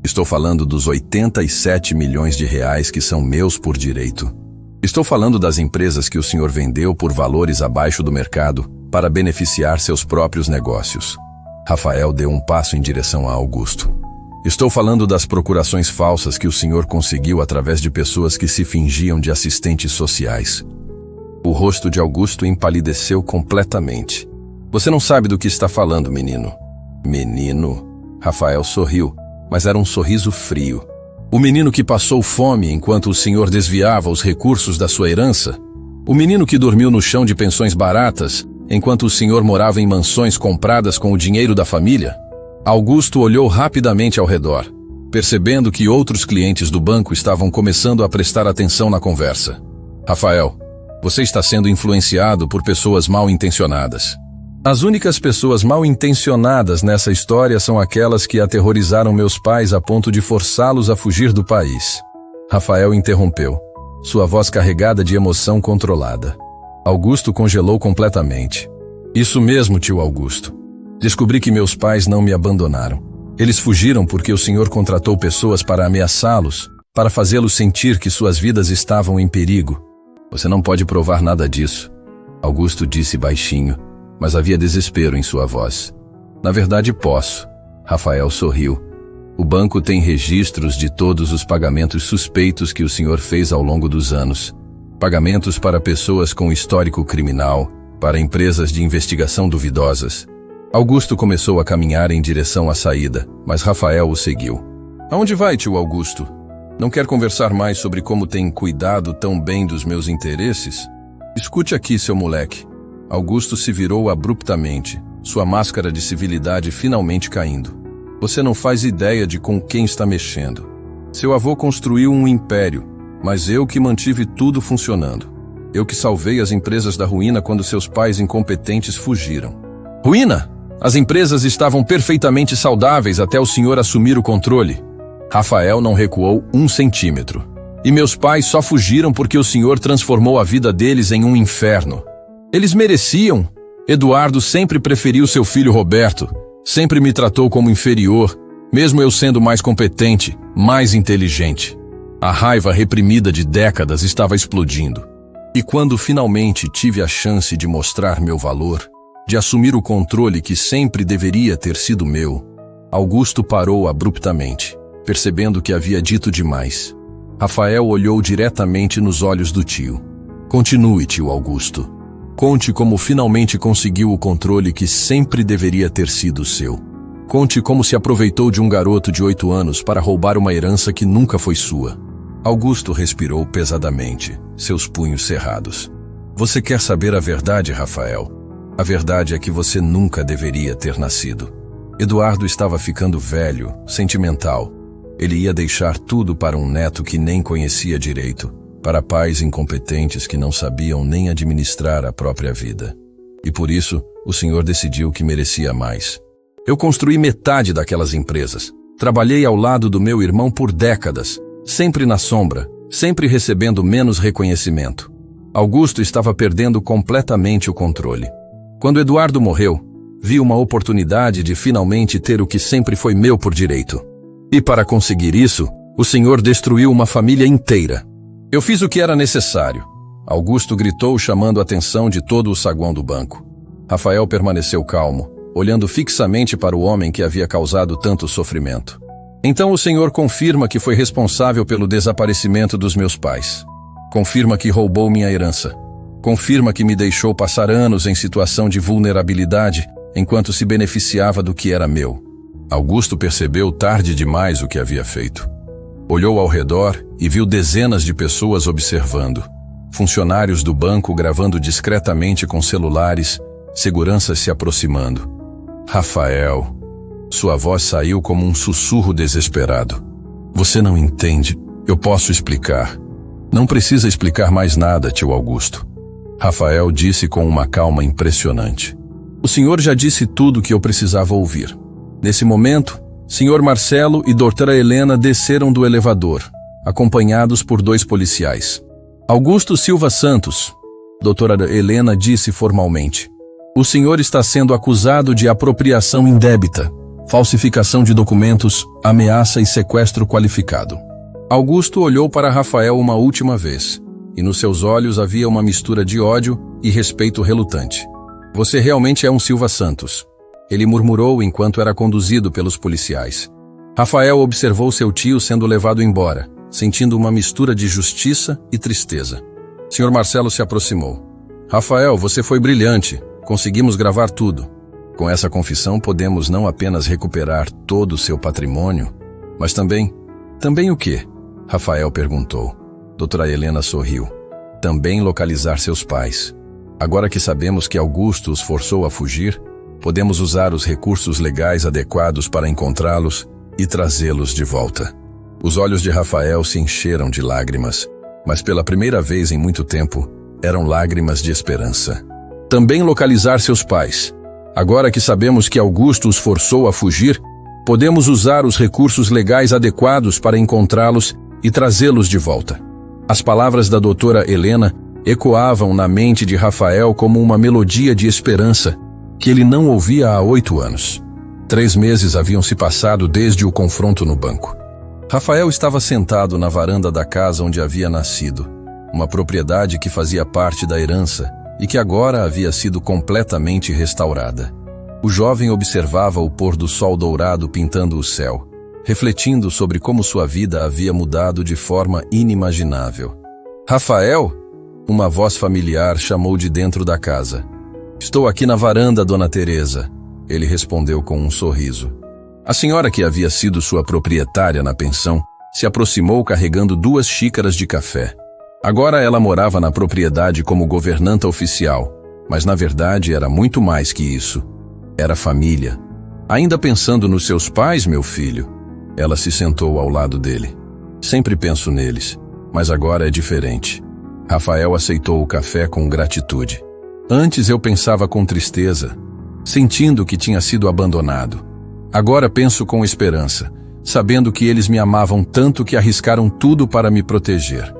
Estou falando dos 87 milhões de reais que são meus por direito. Estou falando das empresas que o senhor vendeu por valores abaixo do mercado para beneficiar seus próprios negócios. Rafael deu um passo em direção a Augusto. Estou falando das procurações falsas que o senhor conseguiu através de pessoas que se fingiam de assistentes sociais. O rosto de Augusto empalideceu completamente. Você não sabe do que está falando, menino. Menino? Rafael sorriu, mas era um sorriso frio. O menino que passou fome enquanto o senhor desviava os recursos da sua herança? O menino que dormiu no chão de pensões baratas enquanto o senhor morava em mansões compradas com o dinheiro da família? Augusto olhou rapidamente ao redor, percebendo que outros clientes do banco estavam começando a prestar atenção na conversa. Rafael, você está sendo influenciado por pessoas mal intencionadas. As únicas pessoas mal intencionadas nessa história são aquelas que aterrorizaram meus pais a ponto de forçá-los a fugir do país. Rafael interrompeu, sua voz carregada de emoção controlada. Augusto congelou completamente. Isso mesmo, tio Augusto. Descobri que meus pais não me abandonaram. Eles fugiram porque o senhor contratou pessoas para ameaçá-los, para fazê-los sentir que suas vidas estavam em perigo. Você não pode provar nada disso. Augusto disse baixinho, mas havia desespero em sua voz. Na verdade, posso. Rafael sorriu. O banco tem registros de todos os pagamentos suspeitos que o senhor fez ao longo dos anos. Pagamentos para pessoas com histórico criminal, para empresas de investigação duvidosas. Augusto começou a caminhar em direção à saída, mas Rafael o seguiu. Aonde vai, tio Augusto? Não quer conversar mais sobre como tem cuidado tão bem dos meus interesses? Escute aqui, seu moleque. Augusto se virou abruptamente, sua máscara de civilidade finalmente caindo. Você não faz ideia de com quem está mexendo. Seu avô construiu um império, mas eu que mantive tudo funcionando. Eu que salvei as empresas da ruína quando seus pais incompetentes fugiram. Ruína? As empresas estavam perfeitamente saudáveis até o senhor assumir o controle. Rafael não recuou 1 centímetro. E meus pais só fugiram porque o senhor transformou a vida deles em um inferno. Eles mereciam. Eduardo sempre preferiu seu filho Roberto, sempre me tratou como inferior, mesmo eu sendo mais competente, mais inteligente. A raiva reprimida de décadas estava explodindo. E quando finalmente tive a chance de mostrar meu valor, de assumir o controle que sempre deveria ter sido meu, Augusto parou abruptamente, percebendo que havia dito demais. Rafael olhou diretamente nos olhos do tio. Continue, tio Augusto. Conte como finalmente conseguiu o controle que sempre deveria ter sido seu. Conte como se aproveitou de um garoto de 8 anos para roubar uma herança que nunca foi sua. Augusto respirou pesadamente, seus punhos cerrados. Você quer saber a verdade, Rafael? A verdade é que você nunca deveria ter nascido. Eduardo estava ficando velho, sentimental. Ele ia deixar tudo para um neto que nem conhecia direito, para pais incompetentes que não sabiam nem administrar a própria vida. E por isso, o senhor decidiu que merecia mais. Eu construí metade daquelas empresas. Trabalhei ao lado do meu irmão por décadas, sempre na sombra, sempre recebendo menos reconhecimento. Augusto estava perdendo completamente o controle. Quando Eduardo morreu, vi uma oportunidade de finalmente ter o que sempre foi meu por direito. E para conseguir isso, o senhor destruiu uma família inteira. Eu fiz o que era necessário. Augusto gritou, chamando a atenção de todo o saguão do banco. Rafael permaneceu calmo, olhando fixamente para o homem que havia causado tanto sofrimento. Então o senhor confirma que foi responsável pelo desaparecimento dos meus pais. Confirma que roubou minha herança. Confirma que me deixou passar anos em situação de vulnerabilidade, enquanto se beneficiava do que era meu. Augusto percebeu tarde demais o que havia feito. Olhou ao redor e viu dezenas de pessoas observando. Funcionários do banco gravando discretamente com celulares, seguranças se aproximando. Rafael. Sua voz saiu como um sussurro desesperado. Você não entende. Eu posso explicar. Não precisa explicar mais nada, tio Augusto. Rafael disse com uma calma impressionante. O senhor já disse tudo o que eu precisava ouvir. Nesse momento, Sr. Marcelo e doutora Helena desceram do elevador, acompanhados por 2 policiais. Augusto Silva Santos, doutora Helena disse formalmente. O senhor está sendo acusado de apropriação indébita, falsificação de documentos, ameaça e sequestro qualificado. Augusto olhou para Rafael uma última vez, e nos seus olhos havia uma mistura de ódio e respeito relutante. Você realmente é um Silva Santos, ele murmurou enquanto era conduzido pelos policiais. Rafael observou seu tio sendo levado embora, sentindo uma mistura de justiça e tristeza. Sr. Marcelo se aproximou. Rafael, você foi brilhante. Conseguimos gravar tudo. Com essa confissão podemos não apenas recuperar todo o seu patrimônio, mas também... Também o quê? Rafael perguntou. Doutora Helena sorriu. Também localizar seus pais. Agora que sabemos que Augusto os forçou a fugir, podemos usar os recursos legais adequados para encontrá-los e trazê-los de volta. Os olhos de Rafael se encheram de lágrimas, mas pela primeira vez em muito tempo, eram lágrimas de esperança. Também localizar seus pais. Agora que sabemos que Augusto os forçou a fugir, podemos usar os recursos legais adequados para encontrá-los e trazê-los de volta. As palavras da doutora Helena ecoavam na mente de Rafael como uma melodia de esperança que ele não ouvia há 8 anos. 3 meses haviam se passado desde o confronto no banco. Rafael estava sentado na varanda da casa onde havia nascido, uma propriedade que fazia parte da herança e que agora havia sido completamente restaurada. O jovem observava o pôr do sol dourado pintando o céu, refletindo sobre como sua vida havia mudado de forma inimaginável. Rafael? Uma voz familiar chamou de dentro da casa. Estou aqui na varanda, Dona Teresa, ele respondeu com um sorriso. A senhora que havia sido sua proprietária na pensão se aproximou carregando 2 xícaras de café. Agora ela morava na propriedade como governanta oficial, mas na verdade era muito mais que isso. Era família. Ainda pensando nos seus pais, meu filho? Ela se sentou ao lado dele. Sempre penso neles, mas agora é diferente. Rafael aceitou o café com gratitude. Antes eu pensava com tristeza, sentindo que tinha sido abandonado. Agora penso com esperança, sabendo que eles me amavam tanto que arriscaram tudo para me proteger.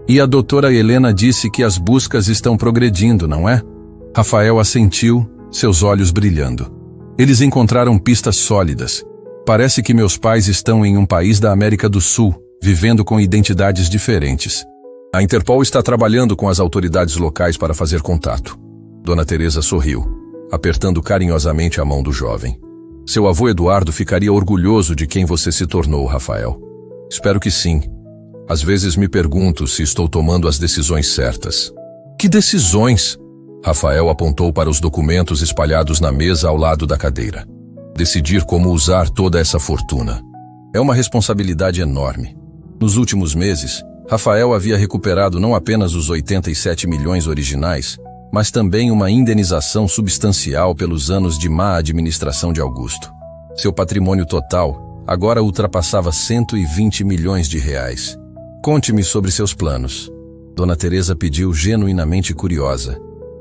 E a doutora Helena disse que as buscas estão progredindo, não é? Rafael assentiu, seus olhos brilhando. Eles encontraram pistas sólidas. Parece que meus pais estão em um país da América do Sul, vivendo com identidades diferentes. A Interpol está trabalhando com as autoridades locais para fazer contato. Dona Teresa sorriu, apertando carinhosamente a mão do jovem. Seu avô Eduardo ficaria orgulhoso de quem você se tornou, Rafael. Espero que sim. Às vezes me pergunto se estou tomando as decisões certas. Que decisões? Rafael apontou para os documentos espalhados na mesa ao lado da cadeira. Decidir como usar toda essa fortuna. É uma responsabilidade enorme. Nos últimos meses, Rafael havia recuperado não apenas os 87 milhões originais, mas também uma indenização substancial pelos anos de má administração de Augusto. Seu patrimônio total agora ultrapassava 120 milhões de reais. Conte-me sobre seus planos. Dona Teresa pediu genuinamente curiosa.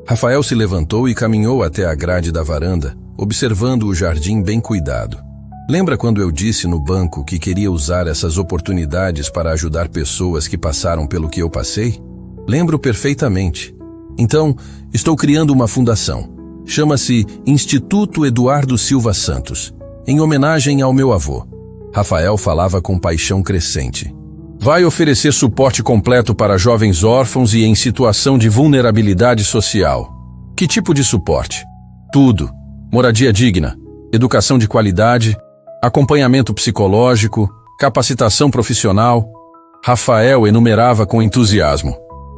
Rafael se levantou e caminhou até a grade da varanda, observando o jardim bem cuidado. Lembra quando eu disse no banco que queria usar essas oportunidades para ajudar pessoas que passaram pelo que eu passei? Lembro perfeitamente. Então, estou criando uma fundação. Chama-se Instituto Eduardo Silva Santos, em homenagem ao meu avô. Rafael falava com paixão crescente. Vai oferecer suporte completo para jovens órfãos e em situação de vulnerabilidade social. Que tipo de suporte? Tudo. Moradia digna, educação de qualidade, acompanhamento psicológico, capacitação profissional. Rafael enumerava com entusiasmo.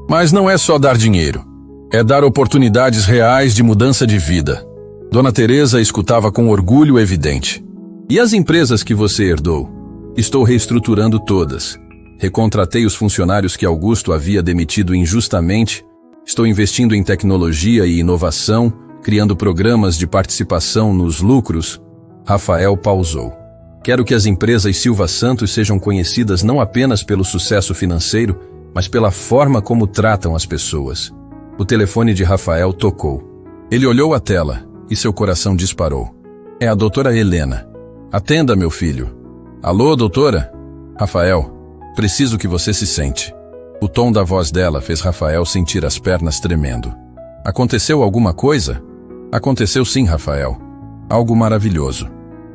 Mas não é só dar dinheiro. É dar oportunidades reais de mudança de vida. Dona Teresa escutava com orgulho evidente. E as empresas que você herdou? Estou reestruturando todas. Recontratei os funcionários que Augusto havia demitido injustamente. Estou investindo em tecnologia e inovação, criando programas de participação nos lucros. Rafael pausou. Quero que as empresas Silva Santos sejam conhecidas não apenas pelo sucesso financeiro, mas pela forma como tratam as pessoas. O telefone de Rafael tocou. Ele olhou a tela e seu coração disparou. É a doutora Helena. Atenda, meu filho. Alô, doutora? Rafael, preciso que você se sente. O tom da voz dela fez Rafael sentir as pernas tremendo. Aconteceu alguma coisa? Aconteceu sim, Rafael. Algo maravilhoso.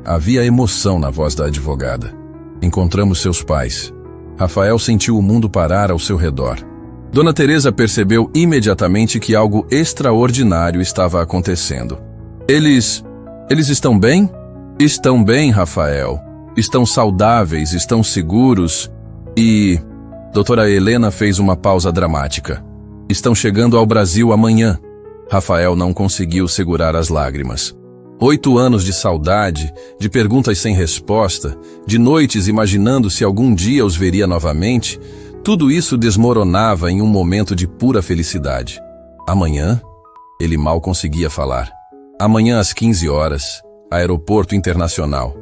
Havia emoção na voz da advogada. Encontramos seus pais. Rafael sentiu o mundo parar ao seu redor. Dona Teresa percebeu imediatamente que algo extraordinário estava acontecendo. Eles estão bem? Estão bem, Rafael. Estão saudáveis, estão seguros e... Doutora Helena fez uma pausa dramática. Estão chegando ao Brasil amanhã. Rafael não conseguiu segurar as lágrimas. 8 anos de saudade, de perguntas sem resposta, de noites imaginando se algum dia os veria novamente, tudo isso desmoronava em um momento de pura felicidade. Amanhã? Ele mal conseguia falar. Amanhã às 15 horas, Aeroporto Internacional.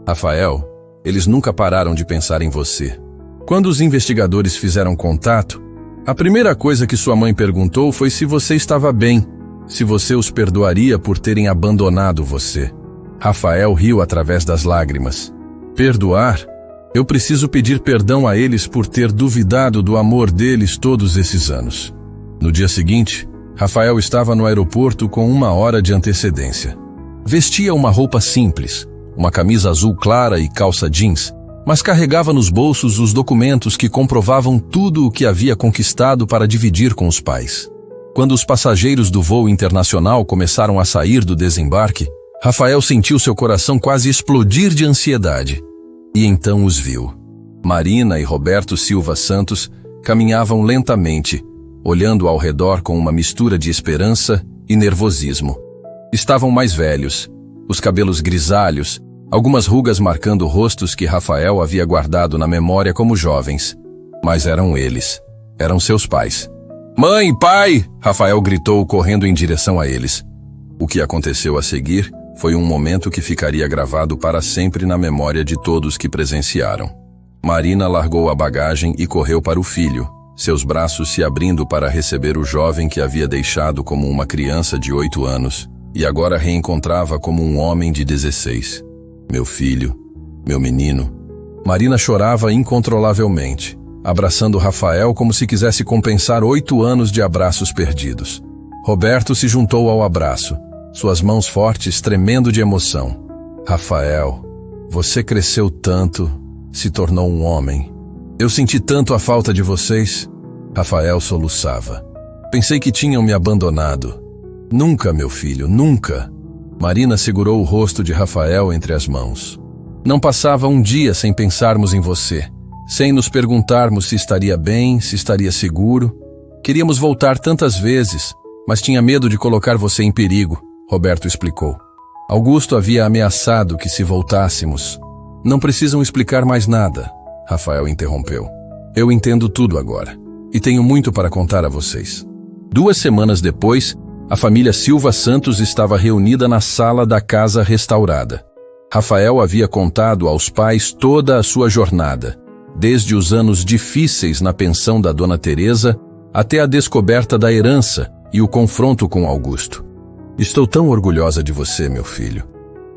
Rafael, eles nunca pararam de pensar em você. Quando os investigadores fizeram contato, a primeira coisa que sua mãe perguntou foi se você estava bem, se você os perdoaria por terem abandonado você. Rafael riu através das lágrimas. Perdoar? Eu preciso pedir perdão a eles por ter duvidado do amor deles todos esses anos. No dia seguinte, Rafael estava no aeroporto com 1 hora de antecedência. Vestia uma roupa simples, uma camisa azul clara e calça jeans, mas carregava nos bolsos os documentos que comprovavam tudo o que havia conquistado para dividir com os pais. Quando os passageiros do voo internacional começaram a sair do desembarque, Rafael sentiu seu coração quase explodir de ansiedade. E então os viu. Marina e Roberto Silva Santos caminhavam lentamente, olhando ao redor com uma mistura de esperança e nervosismo. Estavam mais velhos, os cabelos grisalhos, algumas rugas marcando rostos que Rafael havia guardado na memória como jovens. Mas eram eles. Eram seus pais. Mãe, pai! Rafael gritou correndo em direção a eles. O que aconteceu a seguir foi um momento que ficaria gravado para sempre na memória de todos que presenciaram. Marina largou a bagagem e correu para o filho, seus braços se abrindo para receber o jovem que havia deixado como uma criança de 8 anos e agora reencontrava como um homem de 16. Meu filho, meu menino. Marina chorava incontrolavelmente, abraçando Rafael como se quisesse compensar 8 anos de abraços perdidos. Roberto se juntou ao abraço, suas mãos fortes tremendo de emoção. Rafael, você cresceu tanto, se tornou um homem. Eu senti tanto a falta de vocês. Rafael soluçava. Pensei que tinham me abandonado. Nunca, meu filho, nunca. Marina segurou o rosto de Rafael entre as mãos. Não passava um dia sem pensarmos em você, sem nos perguntarmos se estaria bem, se estaria seguro. Queríamos voltar tantas vezes, mas tinha medo de colocar você em perigo, Roberto explicou. Augusto havia ameaçado que se voltássemos. Não precisam explicar mais nada, Rafael interrompeu. Eu entendo tudo agora, e tenho muito para contar a vocês. 2 semanas depois, a família Silva Santos estava reunida na sala da casa restaurada. Rafael havia contado aos pais toda a sua jornada, desde os anos difíceis na pensão da Dona Teresa até a descoberta da herança e o confronto com Augusto. Estou tão orgulhosa de você, meu filho,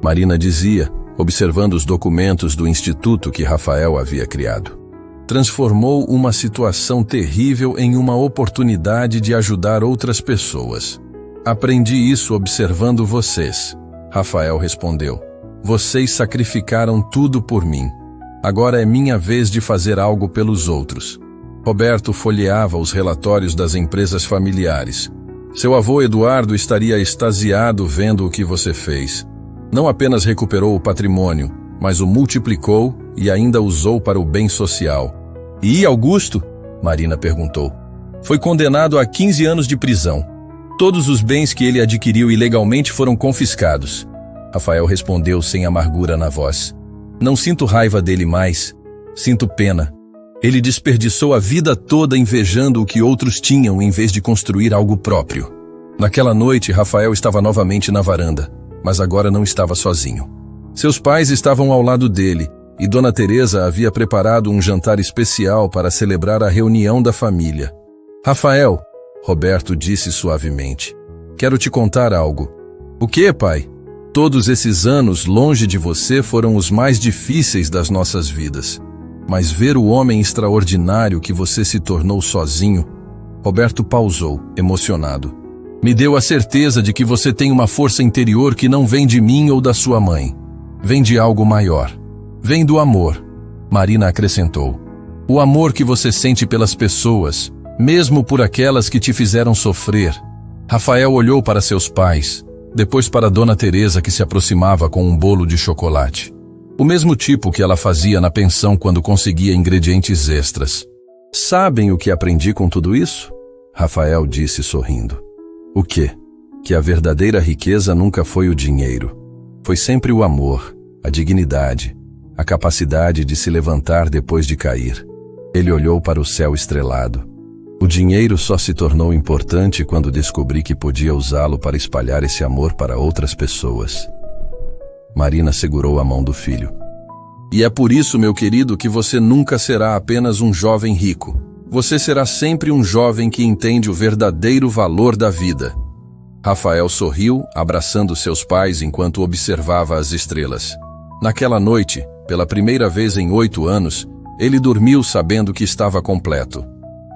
Marina dizia, observando os documentos do instituto que Rafael havia criado. Transformou uma situação terrível em uma oportunidade de ajudar outras pessoas. Aprendi isso observando vocês, Rafael respondeu. Vocês sacrificaram tudo por mim. Agora é minha vez de fazer algo pelos outros. Roberto folheava os relatórios das empresas familiares. Seu avô Eduardo estaria extasiado vendo o que você fez. Não apenas recuperou o patrimônio, mas o multiplicou e ainda usou para o bem social. E Augusto? Marina perguntou. Foi condenado a 15 anos de prisão. Todos os bens que ele adquiriu ilegalmente foram confiscados. Rafael respondeu sem amargura na voz. Não sinto raiva dele mais. Sinto pena. Ele desperdiçou a vida toda invejando o que outros tinham em vez de construir algo próprio. Naquela noite, Rafael estava novamente na varanda, mas agora não estava sozinho. Seus pais estavam ao lado dele e Dona Teresa havia preparado um jantar especial para celebrar a reunião da família. Rafael, Roberto disse suavemente, quero te contar algo. O quê, pai? Todos esses anos longe de você foram os mais difíceis das nossas vidas. Mas ver o homem extraordinário que você se tornou sozinho... Roberto pausou, emocionado. Me deu a certeza de que você tem uma força interior que não vem de mim ou da sua mãe. Vem de algo maior. Vem do amor. Marina acrescentou. O amor que você sente pelas pessoas, mesmo por aquelas que te fizeram sofrer. Rafael olhou para seus pais, depois para Dona Teresa que se aproximava com um bolo de chocolate. O mesmo tipo que ela fazia na pensão quando conseguia ingredientes extras. Sabem o que aprendi com tudo isso? Rafael disse sorrindo. O quê? Que a verdadeira riqueza nunca foi o dinheiro. Foi sempre o amor, a dignidade, a capacidade de se levantar depois de cair. Ele olhou para o céu estrelado. O dinheiro só se tornou importante quando descobri que podia usá-lo para espalhar esse amor para outras pessoas. Marina segurou a mão do filho. E é por isso, meu querido, que você nunca será apenas um jovem rico. Você será sempre um jovem que entende o verdadeiro valor da vida. Rafael sorriu, abraçando seus pais enquanto observava as estrelas. Naquela noite, pela primeira vez em 8 anos, ele dormiu sabendo que estava completo.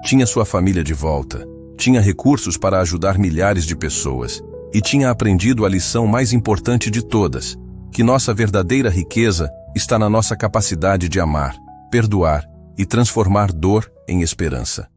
Tinha sua família de volta, tinha recursos para ajudar milhares de pessoas e tinha aprendido a lição mais importante de todas, que nossa verdadeira riqueza está na nossa capacidade de amar, perdoar e transformar dor em esperança.